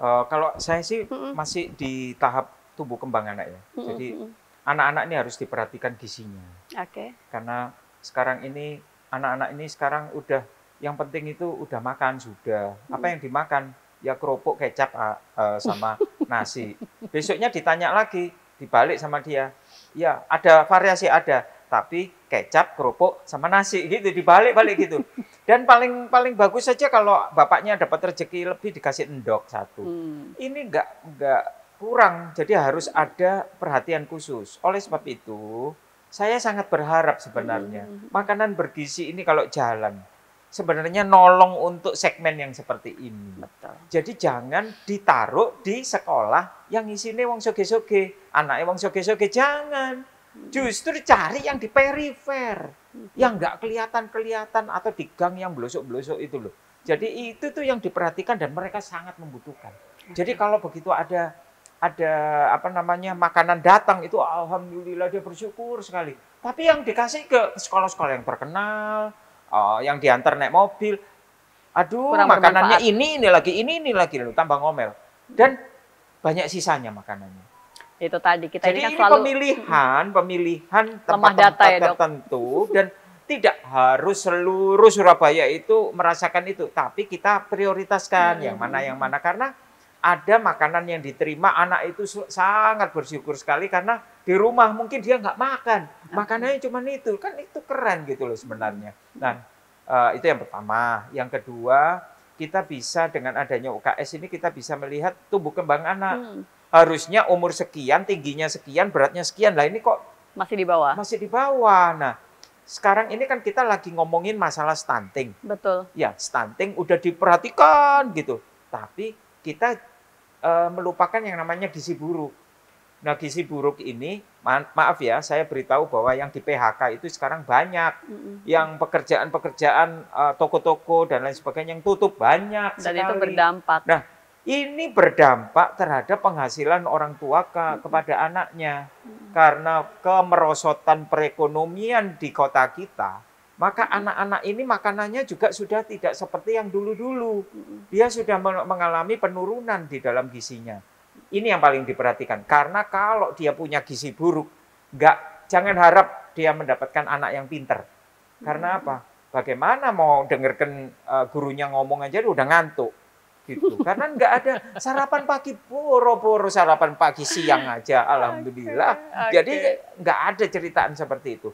Kalau saya sih masih di tahap tumbuh kembang anak ya. Jadi anak-anak ini harus diperhatikan gizinya. Karena sekarang ini anak-anak ini sekarang udah yang penting itu udah makan sudah. Apa yang dimakan? Ya kerupuk, kecap sama nasi. Besoknya ditanya lagi, dibalik sama dia. Ya ada variasi ada, tapi kecap, kerupuk sama nasi gitu dibalik-balik gitu. Dan paling bagus saja kalau bapaknya dapat rezeki lebih dikasih endok satu. Ini enggak kurang, jadi harus ada perhatian khusus. Oleh sebab itu, saya sangat berharap sebenarnya makanan bergizi ini kalau jalan, sebenarnya nolong untuk segmen yang seperti ini. Jadi jangan ditaruh di sekolah yang isinya wong soge-soge, anaknya wong soge-soge, jangan. Justru cari yang di perifer, yang nggak kelihatan-kelihatan atau di gang yang blosok-blosok itu loh. Jadi itu tuh yang diperhatikan dan mereka sangat membutuhkan. Jadi kalau begitu ada apa namanya makanan datang itu alhamdulillah dia bersyukur sekali. Tapi yang dikasih ke sekolah-sekolah yang terkenal, yang diantar naik mobil, aduh kurang makanannya bermanfaat. ini lagi lalu tambah ngomel. Dan banyak sisanya makanannya. Itu tadi kita Jadi ini kan ini selalu pemilihan lemah tempat-tempat data ya, Dok. tertentu dan tidak harus seluruh Surabaya itu merasakan itu, tapi kita prioritaskan yang mana karena ada makanan yang diterima anak itu sangat bersyukur sekali karena di rumah mungkin dia nggak makan, makanannya cuma itu, kan itu keren gitu loh sebenarnya. Nah itu yang pertama. Yang kedua, kita bisa dengan adanya UKS ini kita bisa melihat tumbuh kembang anak. Harusnya umur sekian, tingginya sekian, beratnya sekian. Lah ini kok masih di bawah. Masih di bawah. Nah, sekarang ini kan kita lagi ngomongin masalah stunting. Betul. Ya, stunting udah diperhatikan gitu. Tapi kita melupakan yang namanya gizi buruk. Nah, gizi buruk ini, maaf ya, saya beritahu bahwa yang di PHK itu sekarang banyak. Yang pekerjaan-pekerjaan toko-toko dan lain sebagainya yang tutup banyak Dan sekali. itu berdampak. Nah, ini berdampak terhadap penghasilan orang tua kepada anaknya. Karena kemerosotan perekonomian di kota kita, maka anak-anak ini makanannya juga sudah tidak seperti yang dulu-dulu. Dia sudah mengalami penurunan di dalam gizinya. Ini yang paling diperhatikan. Karena kalau dia punya gizi buruk, jangan harap dia mendapatkan anak yang pinter. Karena apa? Bagaimana mau dengarkan gurunya ngomong aja udah ngantuk. Gitu. Karena nggak ada sarapan pagi, boro-boro sarapan pagi siang aja, alhamdulillah. Jadi nggak ada ceritaan seperti itu.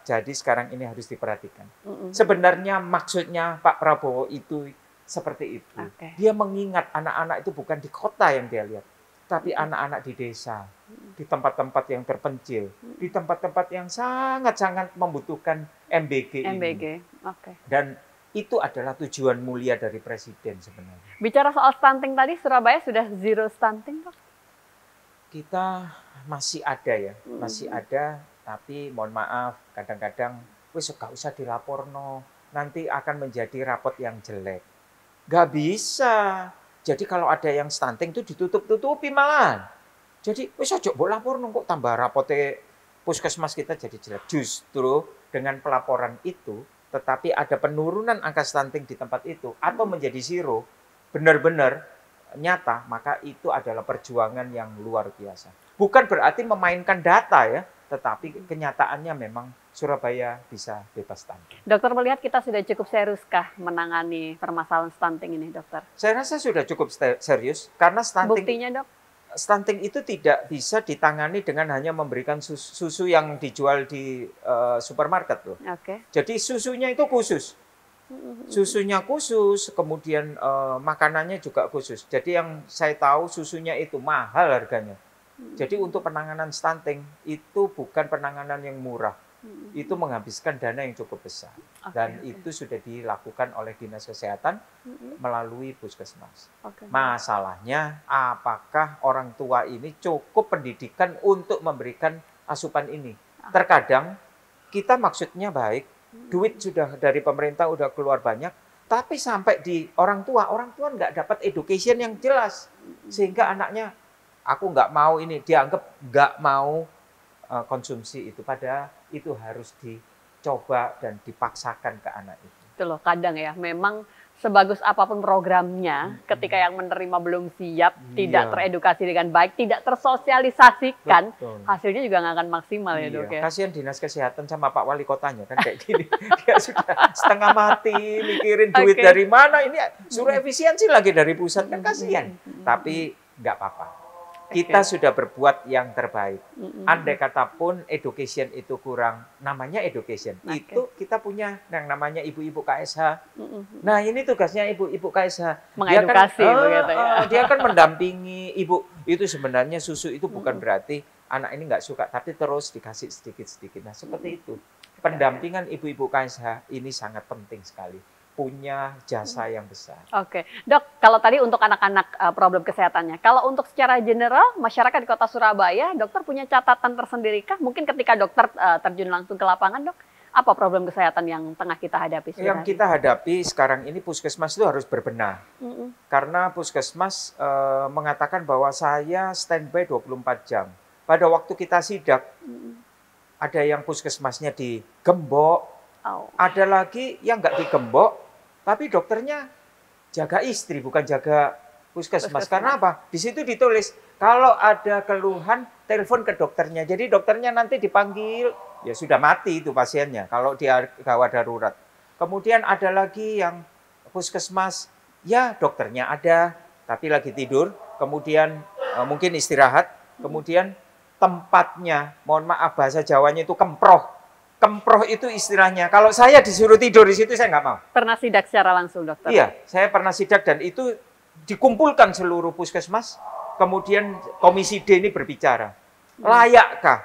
Jadi sekarang ini harus diperhatikan. Sebenarnya maksudnya Pak Prabowo itu seperti itu. Dia mengingat anak-anak itu bukan di kota yang dia lihat, tapi anak-anak di desa, di tempat-tempat yang terpencil, di tempat-tempat yang sangat-sangat membutuhkan MBG ini. Dan itu adalah tujuan mulia dari Presiden sebenarnya. Bicara soal stunting tadi, Surabaya sudah zero stunting, Dok? Kita masih ada ya, masih ada. Tapi mohon maaf, kadang-kadang wis gak usah dilaporno, nanti akan menjadi rapot yang jelek. Gak bisa. Jadi kalau ada yang stunting itu ditutup-tutupi malahan. Jadi wis aja mbok laporno kok tambah rapotnya puskesmas kita jadi jelek. Justru dengan pelaporan itu tetapi ada penurunan angka stunting di tempat itu atau menjadi zero, benar-benar nyata, maka itu adalah perjuangan yang luar biasa. Bukan berarti memainkan data ya, tetapi kenyataannya memang Surabaya bisa bebas stunting. Dokter melihat kita sudah cukup seriuskah menangani permasalahan stunting ini, Dokter? Saya rasa sudah cukup serius karena stunting. Buktinya, Dok? Stunting itu tidak bisa ditangani dengan hanya memberikan susu yang dijual di supermarket loh. Jadi susunya itu khusus. Susunya khusus, kemudian makanannya juga khusus. Jadi yang saya tahu susunya itu mahal harganya. Jadi untuk penanganan stunting itu bukan penanganan yang murah. Itu menghabiskan dana yang cukup besar. Dan itu sudah dilakukan oleh Dinas Kesehatan melalui puskesmas. Masalahnya apakah orang tua ini cukup pendidikan untuk memberikan asupan ini? Terkadang kita maksudnya baik, duit sudah dari pemerintah udah keluar banyak, tapi sampai di orang tua nggak dapat education yang jelas. Sehingga anaknya, aku nggak mau ini, dianggap nggak mau konsumsi itu, padahal itu harus dicoba dan dipaksakan ke anak itu. Itu loh, kadang ya memang sebagus apapun programnya, ketika yang menerima belum siap, tidak teredukasi dengan baik, tidak tersosialisasikan, hasilnya juga nggak akan maksimal ya, Dok ya. Kasihan Dinas Kesehatan sama Pak Wali Kotanya kan kayak gini. Dia sudah setengah mati mikirin duit dari mana, ini suruh efisiensi lagi dari pusat, kan kasihan. Tapi nggak apa-apa. Kita sudah berbuat yang terbaik. Andai kata pun education itu kurang, namanya education. Itu kita punya yang namanya ibu-ibu KSH. Nah ini tugasnya ibu-ibu KSH. Mengedukasi begitu ya. Dia kan mendampingi ibu. Itu sebenarnya susu itu bukan berarti anak ini nggak suka, tapi terus dikasih sedikit-sedikit. Nah seperti itu. Pendampingan ibu-ibu KSH ini sangat penting sekali. Punya jasa yang besar. Dok, kalau tadi untuk anak-anak problem kesehatannya, kalau untuk secara general masyarakat di Kota Surabaya, dokter punya catatan tersendirikah? Mungkin ketika dokter terjun langsung ke lapangan, Dok, Apa problem kesehatan yang tengah kita hadapi sekarang? Yang kita hadapi sekarang ini puskesmas itu harus berbenah. Karena puskesmas mengatakan bahwa saya standby 24 jam. Pada waktu kita sidak, ada yang puskesmasnya di Gembok, ada lagi yang nggak di Gembok, tapi dokternya jaga istri, bukan jaga puskesmas. Karena apa? Di situ ditulis, kalau ada keluhan, telepon ke dokternya. Jadi dokternya nanti dipanggil, ya sudah mati itu pasiennya kalau dia gawat darurat. Kemudian ada lagi yang puskesmas, ya dokternya ada, tapi lagi tidur. Kemudian mungkin istirahat. Kemudian tempatnya, mohon maaf bahasa Jawanya itu kemproh. Kemproh itu istilahnya. Kalau saya disuruh tidur di situ, saya nggak mau. Pernah sidak secara langsung, dokter? Iya, saya pernah sidak dan itu dikumpulkan seluruh puskesmas. Kemudian Komisi D ini berbicara. Layakkah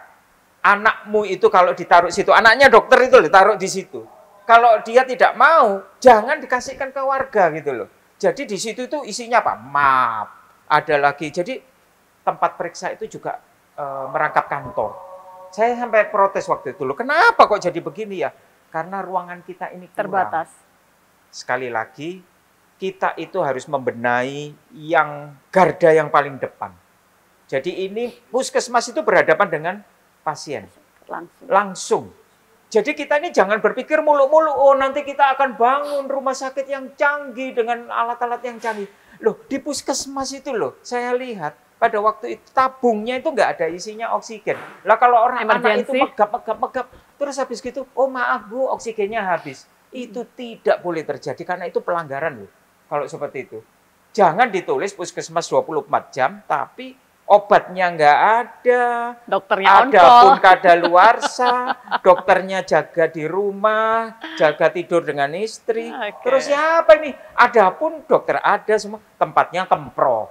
anakmu itu kalau ditaruh situ, anaknya dokter itu ditaruh di situ. Kalau dia tidak mau, jangan dikasihkan ke warga gitu loh. Jadi di situ itu isinya apa? Map. Ada lagi. Jadi tempat periksa itu juga merangkap kantor. Saya sampai protes waktu itu loh. Kenapa kok jadi begini ya? Karena ruangan kita ini kurang. Terbatas. Sekali lagi, kita itu harus membenahi yang garda yang paling depan. Jadi ini puskesmas itu berhadapan dengan pasien. Langsung. Jadi kita ini jangan berpikir mulu-mulu, oh nanti kita akan bangun rumah sakit yang canggih dengan alat-alat yang canggih. Loh, di puskesmas itu loh, saya lihat pada waktu itu tabungnya itu nggak ada isinya oksigen. Lah kalau orang anak itu megap, terus habis gitu, oh maaf Bu, oksigennya habis. Itu tidak boleh terjadi karena itu pelanggaran loh. Kalau seperti itu. Jangan ditulis puskesmas 24 jam, tapi obatnya nggak ada, dokternya ada pun kadaluarsa, dokternya jaga di rumah, jaga tidur dengan istri. Terus siapa ini? Ada pun dokter ada semua, tempatnya kemproh,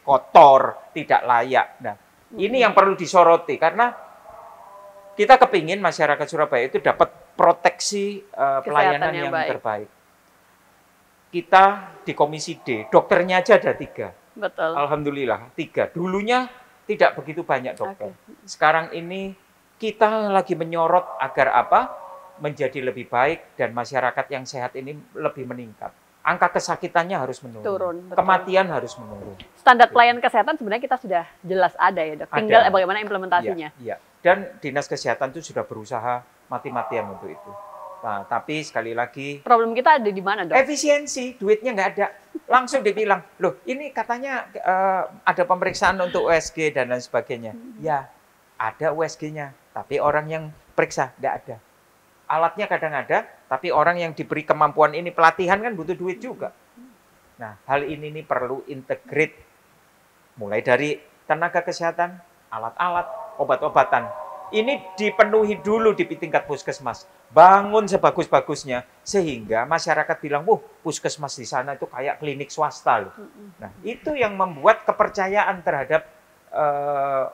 kotor, tidak layak. Nah, ini yang perlu disoroti karena kita kepingin masyarakat Surabaya itu dapat proteksi pelayanan yang terbaik. Kita di Komisi D, dokternya aja ada 3. Betul. Alhamdulillah 3. Dulunya tidak begitu banyak dokter. Sekarang ini kita lagi menyorot agar apa? Menjadi lebih baik dan masyarakat yang sehat ini lebih meningkat. Angka kesakitannya harus menurun. Turun, kematian harus menurun. Standar pelayanan kesehatan sebenarnya kita sudah jelas ada ya dok. Tinggal bagaimana implementasinya. Iya. Dan Dinas Kesehatan itu sudah berusaha mati-matian untuk itu. Nah, tapi sekali lagi problem kita ada di mana dok? Efisiensi, duitnya nggak ada. Langsung dibilang, loh ini katanya ada pemeriksaan untuk USG dan lain sebagainya. Ya, ada USG-nya, tapi orang yang periksa nggak ada. Alatnya kadang ada, tapi orang yang diberi kemampuan ini pelatihan kan butuh duit juga. Nah, hal ini perlu integrate. Mulai dari tenaga kesehatan, alat-alat, obat-obatan. Ini dipenuhi dulu di tingkat puskesmas. Bangun sebagus-bagusnya. Sehingga masyarakat bilang, puskesmas di sana itu kayak klinik swasta loh. Nah, itu yang membuat kepercayaan terhadap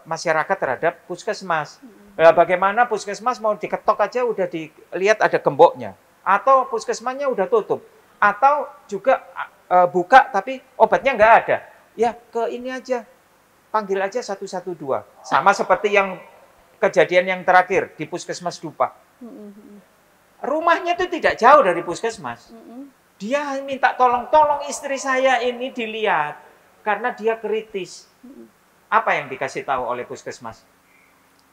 masyarakat terhadap puskesmas. Nah, bagaimana puskesmas mau diketok aja udah dilihat ada gemboknya. Atau puskesmasnya udah tutup. Atau juga buka tapi obatnya nggak ada. Ya ke ini aja. Panggil aja 112. Sama seperti yang kejadian yang terakhir di Puskesmas Dupa. Rumahnya itu tidak jauh dari puskesmas. Dia minta tolong istri saya ini dilihat karena dia kritis. Apa yang dikasih tahu oleh puskesmas?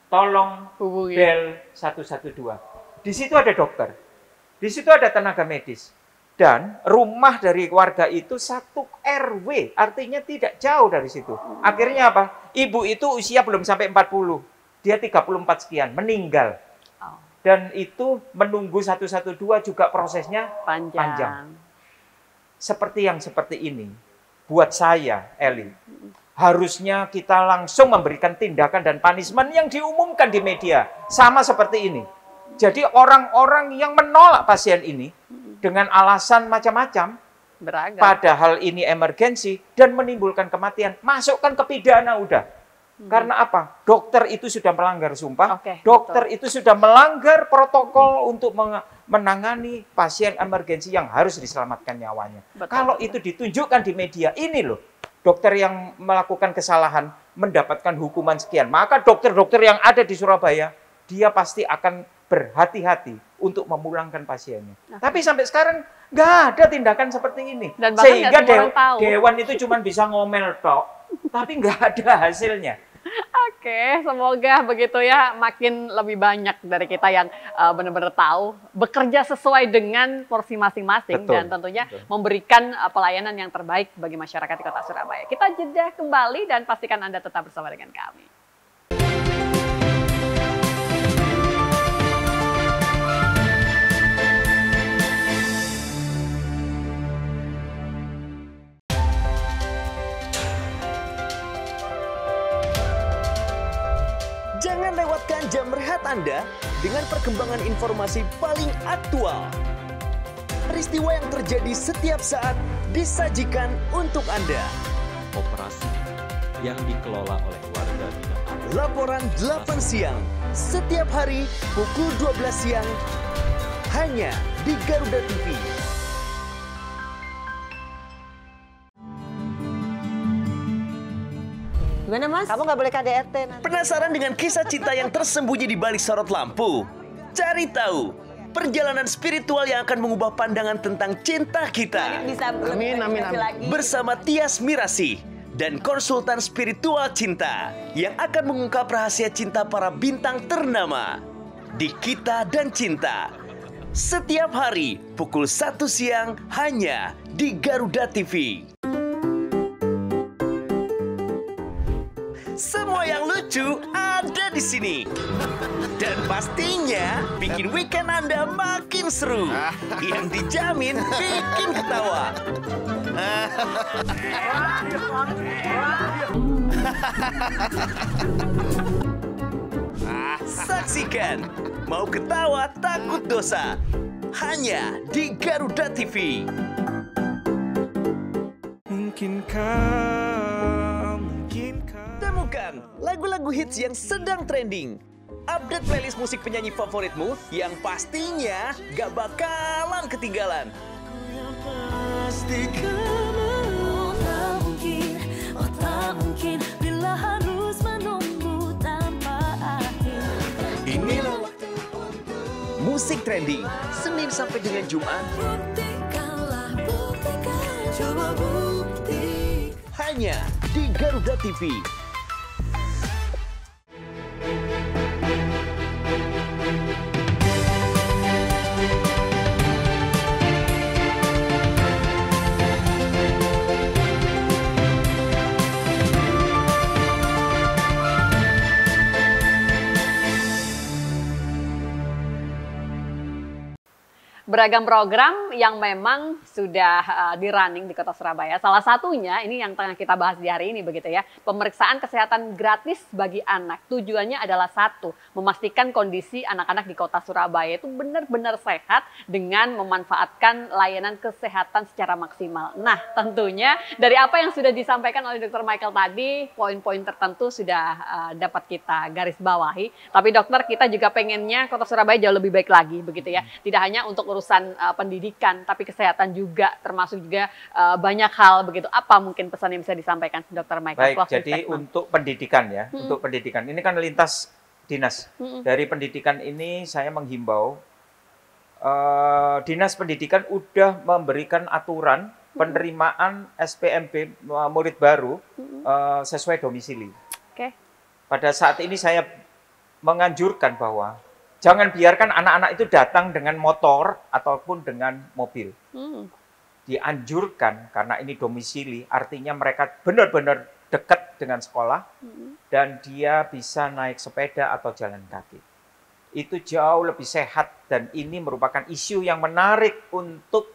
Tolong bel 112. Di situ ada dokter. Di situ ada tenaga medis. Dan rumah dari warga itu 1 RW, artinya tidak jauh dari situ. Akhirnya apa? Ibu itu usia belum sampai 40. Dia 34 sekian, meninggal. Dan itu menunggu 112 juga prosesnya panjang. Seperti yang seperti ini, buat saya, Eli, harusnya kita langsung memberikan tindakan dan punishment yang diumumkan di media. Sama seperti ini. Jadi orang-orang yang menolak pasien ini, dengan alasan macam-macam, padahal ini emergensi, dan menimbulkan kematian, masukkan ke pidana udah. Karena apa? Dokter itu sudah melanggar sumpah, dokter itu sudah melanggar protokol untuk menangani pasien emergensi yang harus diselamatkan nyawanya. Kalau itu ditunjukkan di media, ini loh, dokter yang melakukan kesalahan mendapatkan hukuman sekian. Maka dokter-dokter yang ada di Surabaya, dia pasti akan berhati-hati untuk memulangkan pasiennya. Tapi sampai sekarang nggak ada tindakan seperti ini. Dan bahkan Sehingga nggak semua orang tahu. dewan itu cuma bisa ngomel tok, tapi nggak ada hasilnya. Oke, semoga begitu ya, makin lebih banyak dari kita yang benar-benar tahu, bekerja sesuai dengan porsi masing-masing, dan tentunya memberikan pelayanan yang terbaik bagi masyarakat di Kota Surabaya. Kita jeda kembali dan pastikan Anda tetap bersama dengan kami. Jangan lewatkan jam rehat Anda dengan perkembangan informasi paling aktual. Peristiwa yang terjadi setiap saat disajikan untuk Anda. Operasi yang dikelola oleh warga binaan. Laporan 8 siang, setiap hari pukul 12 siang, hanya di Garuda TV. Gimana Mas? Kamu nggak boleh KDRT nanti. Penasaran dengan kisah cinta yang tersembunyi di balik sorot lampu? Cari tahu perjalanan spiritual yang akan mengubah pandangan tentang cinta kita. Amin. Bersama Tias Mirasih dan konsultan spiritual cinta yang akan mengungkap rahasia cinta para bintang ternama di Kita dan Cinta. Setiap hari pukul 1 siang hanya di Garuda TV. Semua yang lucu ada di sini. Dan pastinya bikin weekend Anda makin seru. Yang dijamin bikin ketawa. Saksikan Mau Ketawa Takut Dosa hanya di Garuda TV. Temukan lagu-lagu hits yang sedang trending. Update playlist musik penyanyi favoritmu yang pastinya gak bakalan ketinggalan. Musik trending Senin sampai dengan Jumat hanya di Garuda TV. Beragam program yang memang sudah di-running di Kota Surabaya. Salah satunya ini yang tengah kita bahas di hari ini begitu ya. Pemeriksaan kesehatan gratis bagi anak. Tujuannya adalah satu, memastikan kondisi anak-anak di Kota Surabaya itu benar-benar sehat dengan memanfaatkan layanan kesehatan secara maksimal. Nah, tentunya dari apa yang sudah disampaikan oleh Dr. Michael tadi, poin-poin tertentu sudah dapat kita garis bawahi. Tapi dokter, kita juga pengennya Kota Surabaya jauh lebih baik lagi begitu ya. Tidak hanya untuk urusan pendidikan, tapi kesehatan juga, termasuk juga banyak hal begitu. Apa mungkin pesan yang bisa disampaikan, Dr. Michael? Baik, jadi untuk pendidikan ya, untuk pendidikan ini kan lintas dinas. Dari pendidikan ini saya menghimbau dinas pendidikan udah memberikan aturan penerimaan SPMB murid baru sesuai domisili. Pada saat ini saya menganjurkan bahwa jangan biarkan anak-anak itu datang dengan motor ataupun dengan mobil. Dianjurkan karena ini domisili, artinya mereka benar-benar dekat dengan sekolah dan dia bisa naik sepeda atau jalan kaki. Itu jauh lebih sehat dan ini merupakan isu yang menarik untuk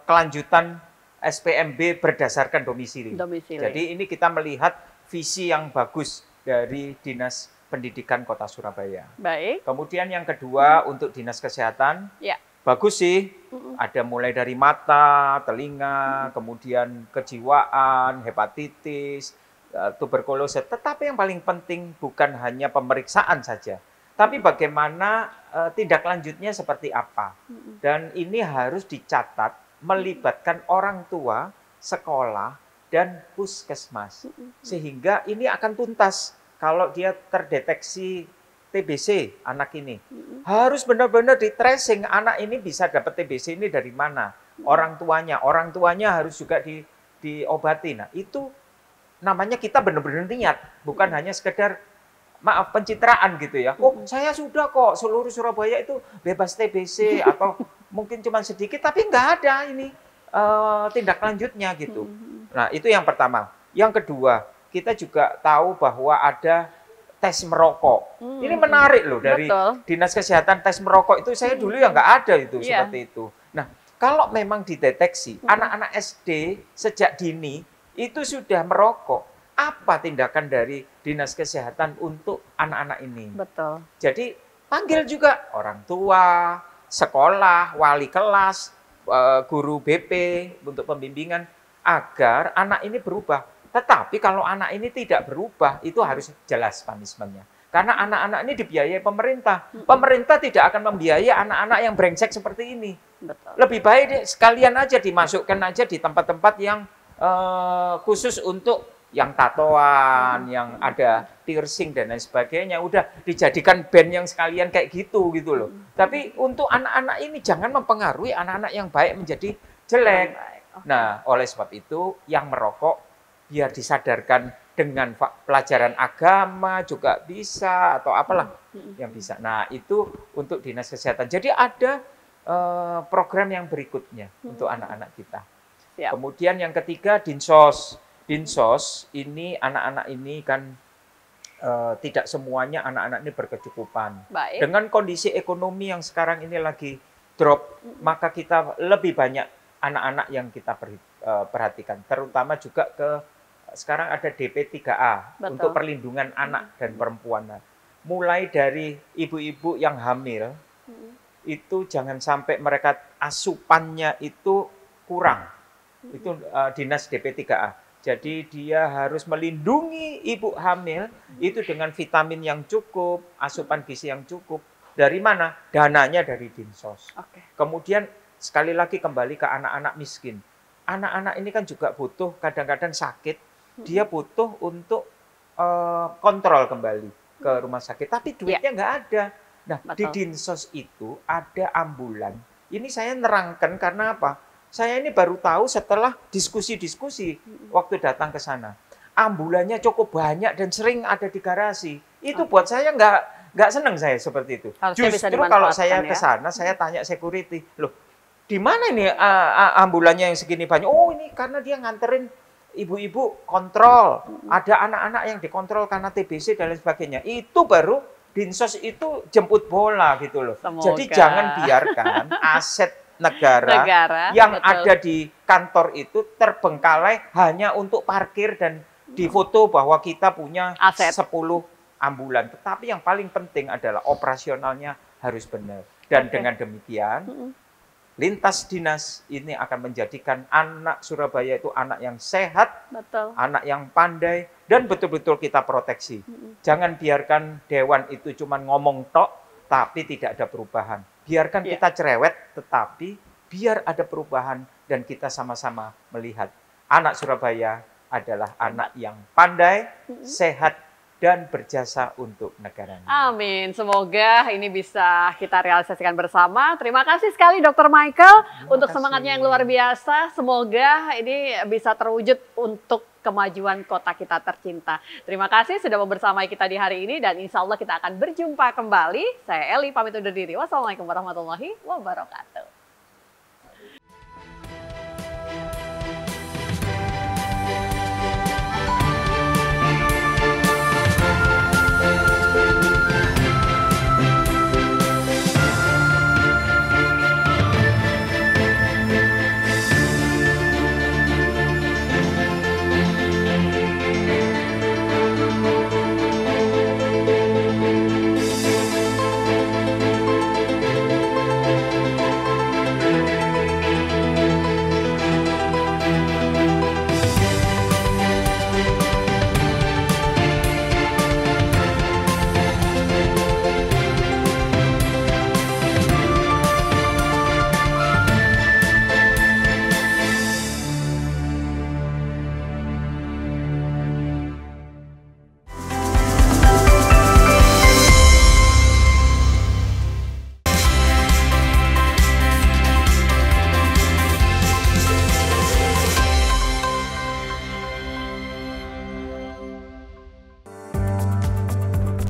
kelanjutan SPMB berdasarkan domisili. Jadi ini kita melihat visi yang bagus dari Dinas Pendidikan Kota Surabaya. Baik. Kemudian yang kedua untuk Dinas Kesehatan, bagus sih. Ada mulai dari mata, telinga, kemudian kejiwaan, hepatitis, tuberkulosis. Tetapi yang paling penting bukan hanya pemeriksaan saja, tapi bagaimana tindak lanjutnya seperti apa. Dan ini harus dicatat melibatkan orang tua, sekolah, dan puskesmas. Sehingga ini akan tuntas. Kalau dia terdeteksi TBC anak ini. Harus benar-benar di tracing anak ini bisa dapat TBC ini dari mana. Orang tuanya harus juga diobati. Nah itu namanya kita benar-benar niat, bukan hanya sekedar maaf pencitraan gitu ya. Oh saya sudah kok seluruh Surabaya itu bebas TBC atau mungkin cuma sedikit, tapi nggak ada ini tindak lanjutnya gitu. Nah itu yang pertama. Yang kedua, kita juga tahu bahwa ada tes merokok. Ini menarik loh dari Dinas Kesehatan, tes merokok itu saya dulu ya nggak ada itu seperti itu. Nah kalau memang dideteksi anak-anak SD sejak dini itu sudah merokok, apa tindakan dari Dinas Kesehatan untuk anak-anak ini? Betul. Jadi panggil juga orang tua, sekolah, wali kelas, guru BP untuk pembimbingan agar anak ini berubah. Tetapi kalau anak ini tidak berubah, itu harus jelas punishment-nya. Karena anak-anak ini dibiayai pemerintah. Pemerintah tidak akan membiayai anak-anak yang brengsek seperti ini. Betul. Lebih baik sekalian aja dimasukkan aja di tempat-tempat yang khusus untuk yang tatoan, yang ada piercing dan lain sebagainya, udah dijadikan band yang sekalian kayak gitu loh. Tapi untuk anak-anak ini jangan mempengaruhi anak-anak yang baik menjadi jelek. Nah, oleh sebab itu yang merokok biar disadarkan dengan pelajaran agama juga bisa atau apalah yang bisa. Nah, itu untuk Dinas Kesehatan. Jadi ada program yang berikutnya untuk anak-anak kita. Siap. Kemudian yang ketiga Dinsos. Dinsos ini anak-anak ini kan tidak semuanya anak-anak ini berkecukupan. Baik. Dengan kondisi ekonomi yang sekarang ini lagi drop, maka kita lebih banyak anak-anak yang kita perhatikan. Terutama juga sekarang ada DP3A untuk perlindungan anak dan perempuan. Mulai dari ibu-ibu yang hamil, itu jangan sampai mereka asupannya itu kurang. Itu dinas DP3A. Jadi dia harus melindungi ibu hamil itu dengan vitamin yang cukup, asupan gizi yang cukup. Dari mana? Dananya dari Dinsos. Kemudian sekali lagi kembali ke anak-anak miskin. Anak-anak ini kan juga butuh, kadang-kadang sakit, dia butuh untuk kontrol kembali ke rumah sakit. Tapi duitnya nggak ada. Nah, di Dinsos itu ada ambulan. Ini saya nerangkan karena apa? Saya ini baru tahu setelah diskusi-diskusi waktu datang ke sana. Ambulannya cukup banyak dan sering ada di garasi. Itu buat saya nggak senang saya seperti itu. Harusnya Justru kalau saya ke sana, saya tanya security, loh, di mana ini ambulannya yang segini banyak? Oh, ini karena dia nganterin ibu-ibu kontrol. Ada anak-anak yang dikontrol karena TBC dan lain sebagainya. Itu baru Dinsos itu jemput bola gitu loh. Jadi jangan biarkan aset negara yang ada di kantor itu terbengkalai hanya untuk parkir dan difoto bahwa kita punya 10 ambulan. Tetapi yang paling penting adalah operasionalnya harus benar. Dan dengan demikian, lintas dinas ini akan menjadikan anak Surabaya itu anak yang sehat, anak yang pandai, dan betul-betul kita proteksi. Jangan biarkan dewan itu cuma ngomong tok, tapi tidak ada perubahan. Biarkan kita cerewet, tetapi biar ada perubahan dan kita sama-sama melihat anak Surabaya adalah anak yang pandai, sehat, dan berjasa untuk negaranya. Amin. Semoga ini bisa kita realisasikan bersama. Terima kasih sekali Dr. Michael untuk semangatnya yang luar biasa. Semoga ini bisa terwujud untuk kemajuan kota kita tercinta. Terima kasih sudah membersamai kita di hari ini dan insya Allah kita akan berjumpa kembali. Saya Eli pamit undur diri. Wassalamualaikum warahmatullahi wabarakatuh.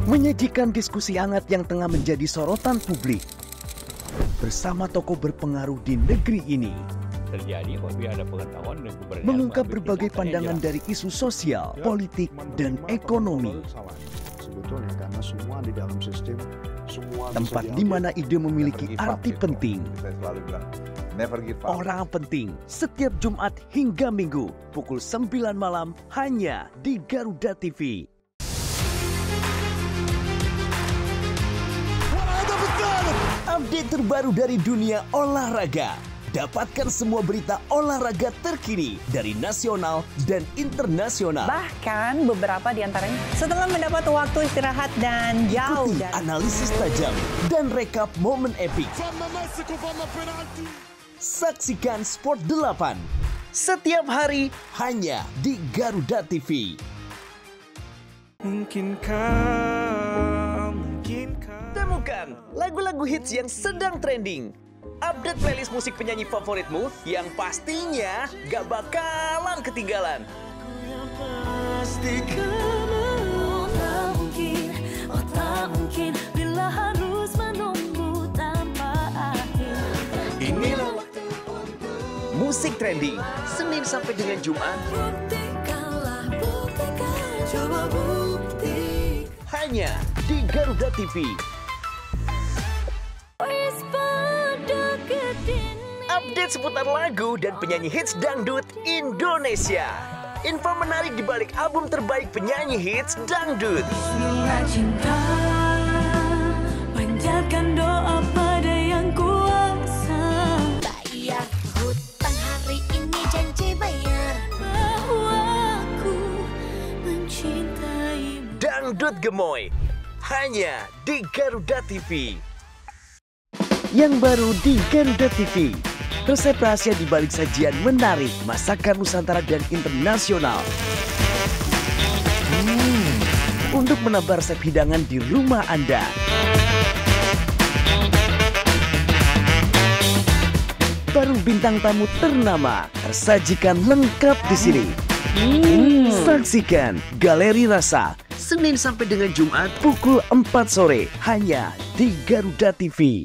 menyajikan diskusi hangat yang tengah menjadi sorotan publik bersama tokoh berpengaruh di negeri ini. Terjadi apabila ada pengetahuan dan keberanian mengungkap berbagai pandangan dari isu sosial, politik, dan ekonomi. Sebetulnya karena semua di dalam sistem, semua tempat di mana ide memiliki arti penting. Saya selalu bilang, never give up. Orang penting setiap Jumat hingga Minggu pukul 9 malam hanya di Garuda TV. Update terbaru dari dunia olahraga. Dapatkan semua berita olahraga terkini dari nasional dan internasional. Bahkan beberapa di antaranya setelah mendapat waktu istirahat dan jauh dari analisis tajam dan rekap momen epik. Saksikan Sport 8 setiap hari hanya di Garuda TV. Temukan lagu-lagu hits yang sedang trending. Update playlist musik penyanyi favoritmu yang pastinya gak bakalan ketinggalan. Inilah musik trending Senin sampai dengan Jumat. Hanya di Garuda TV. Update seputar lagu dan penyanyi hits dangdut Indonesia. Info menarik di balik album terbaik penyanyi hits dangdut. Cinta, panjatkan doa pada yang kuasa. Bayar hutang hari ini, janji bayar bahwa aku mencintaimu. Dangdut Gemoy hanya di Garuda TV. Yang baru di Garuda TV, resep rahasia di balik sajian menarik masakan Nusantara dan internasional. Untuk menambah resep hidangan di rumah Anda. Baru bintang tamu ternama tersajikan lengkap di sini. Saksikan Galeri Rasa Senin sampai dengan Jumat pukul 4 sore hanya di Garuda TV.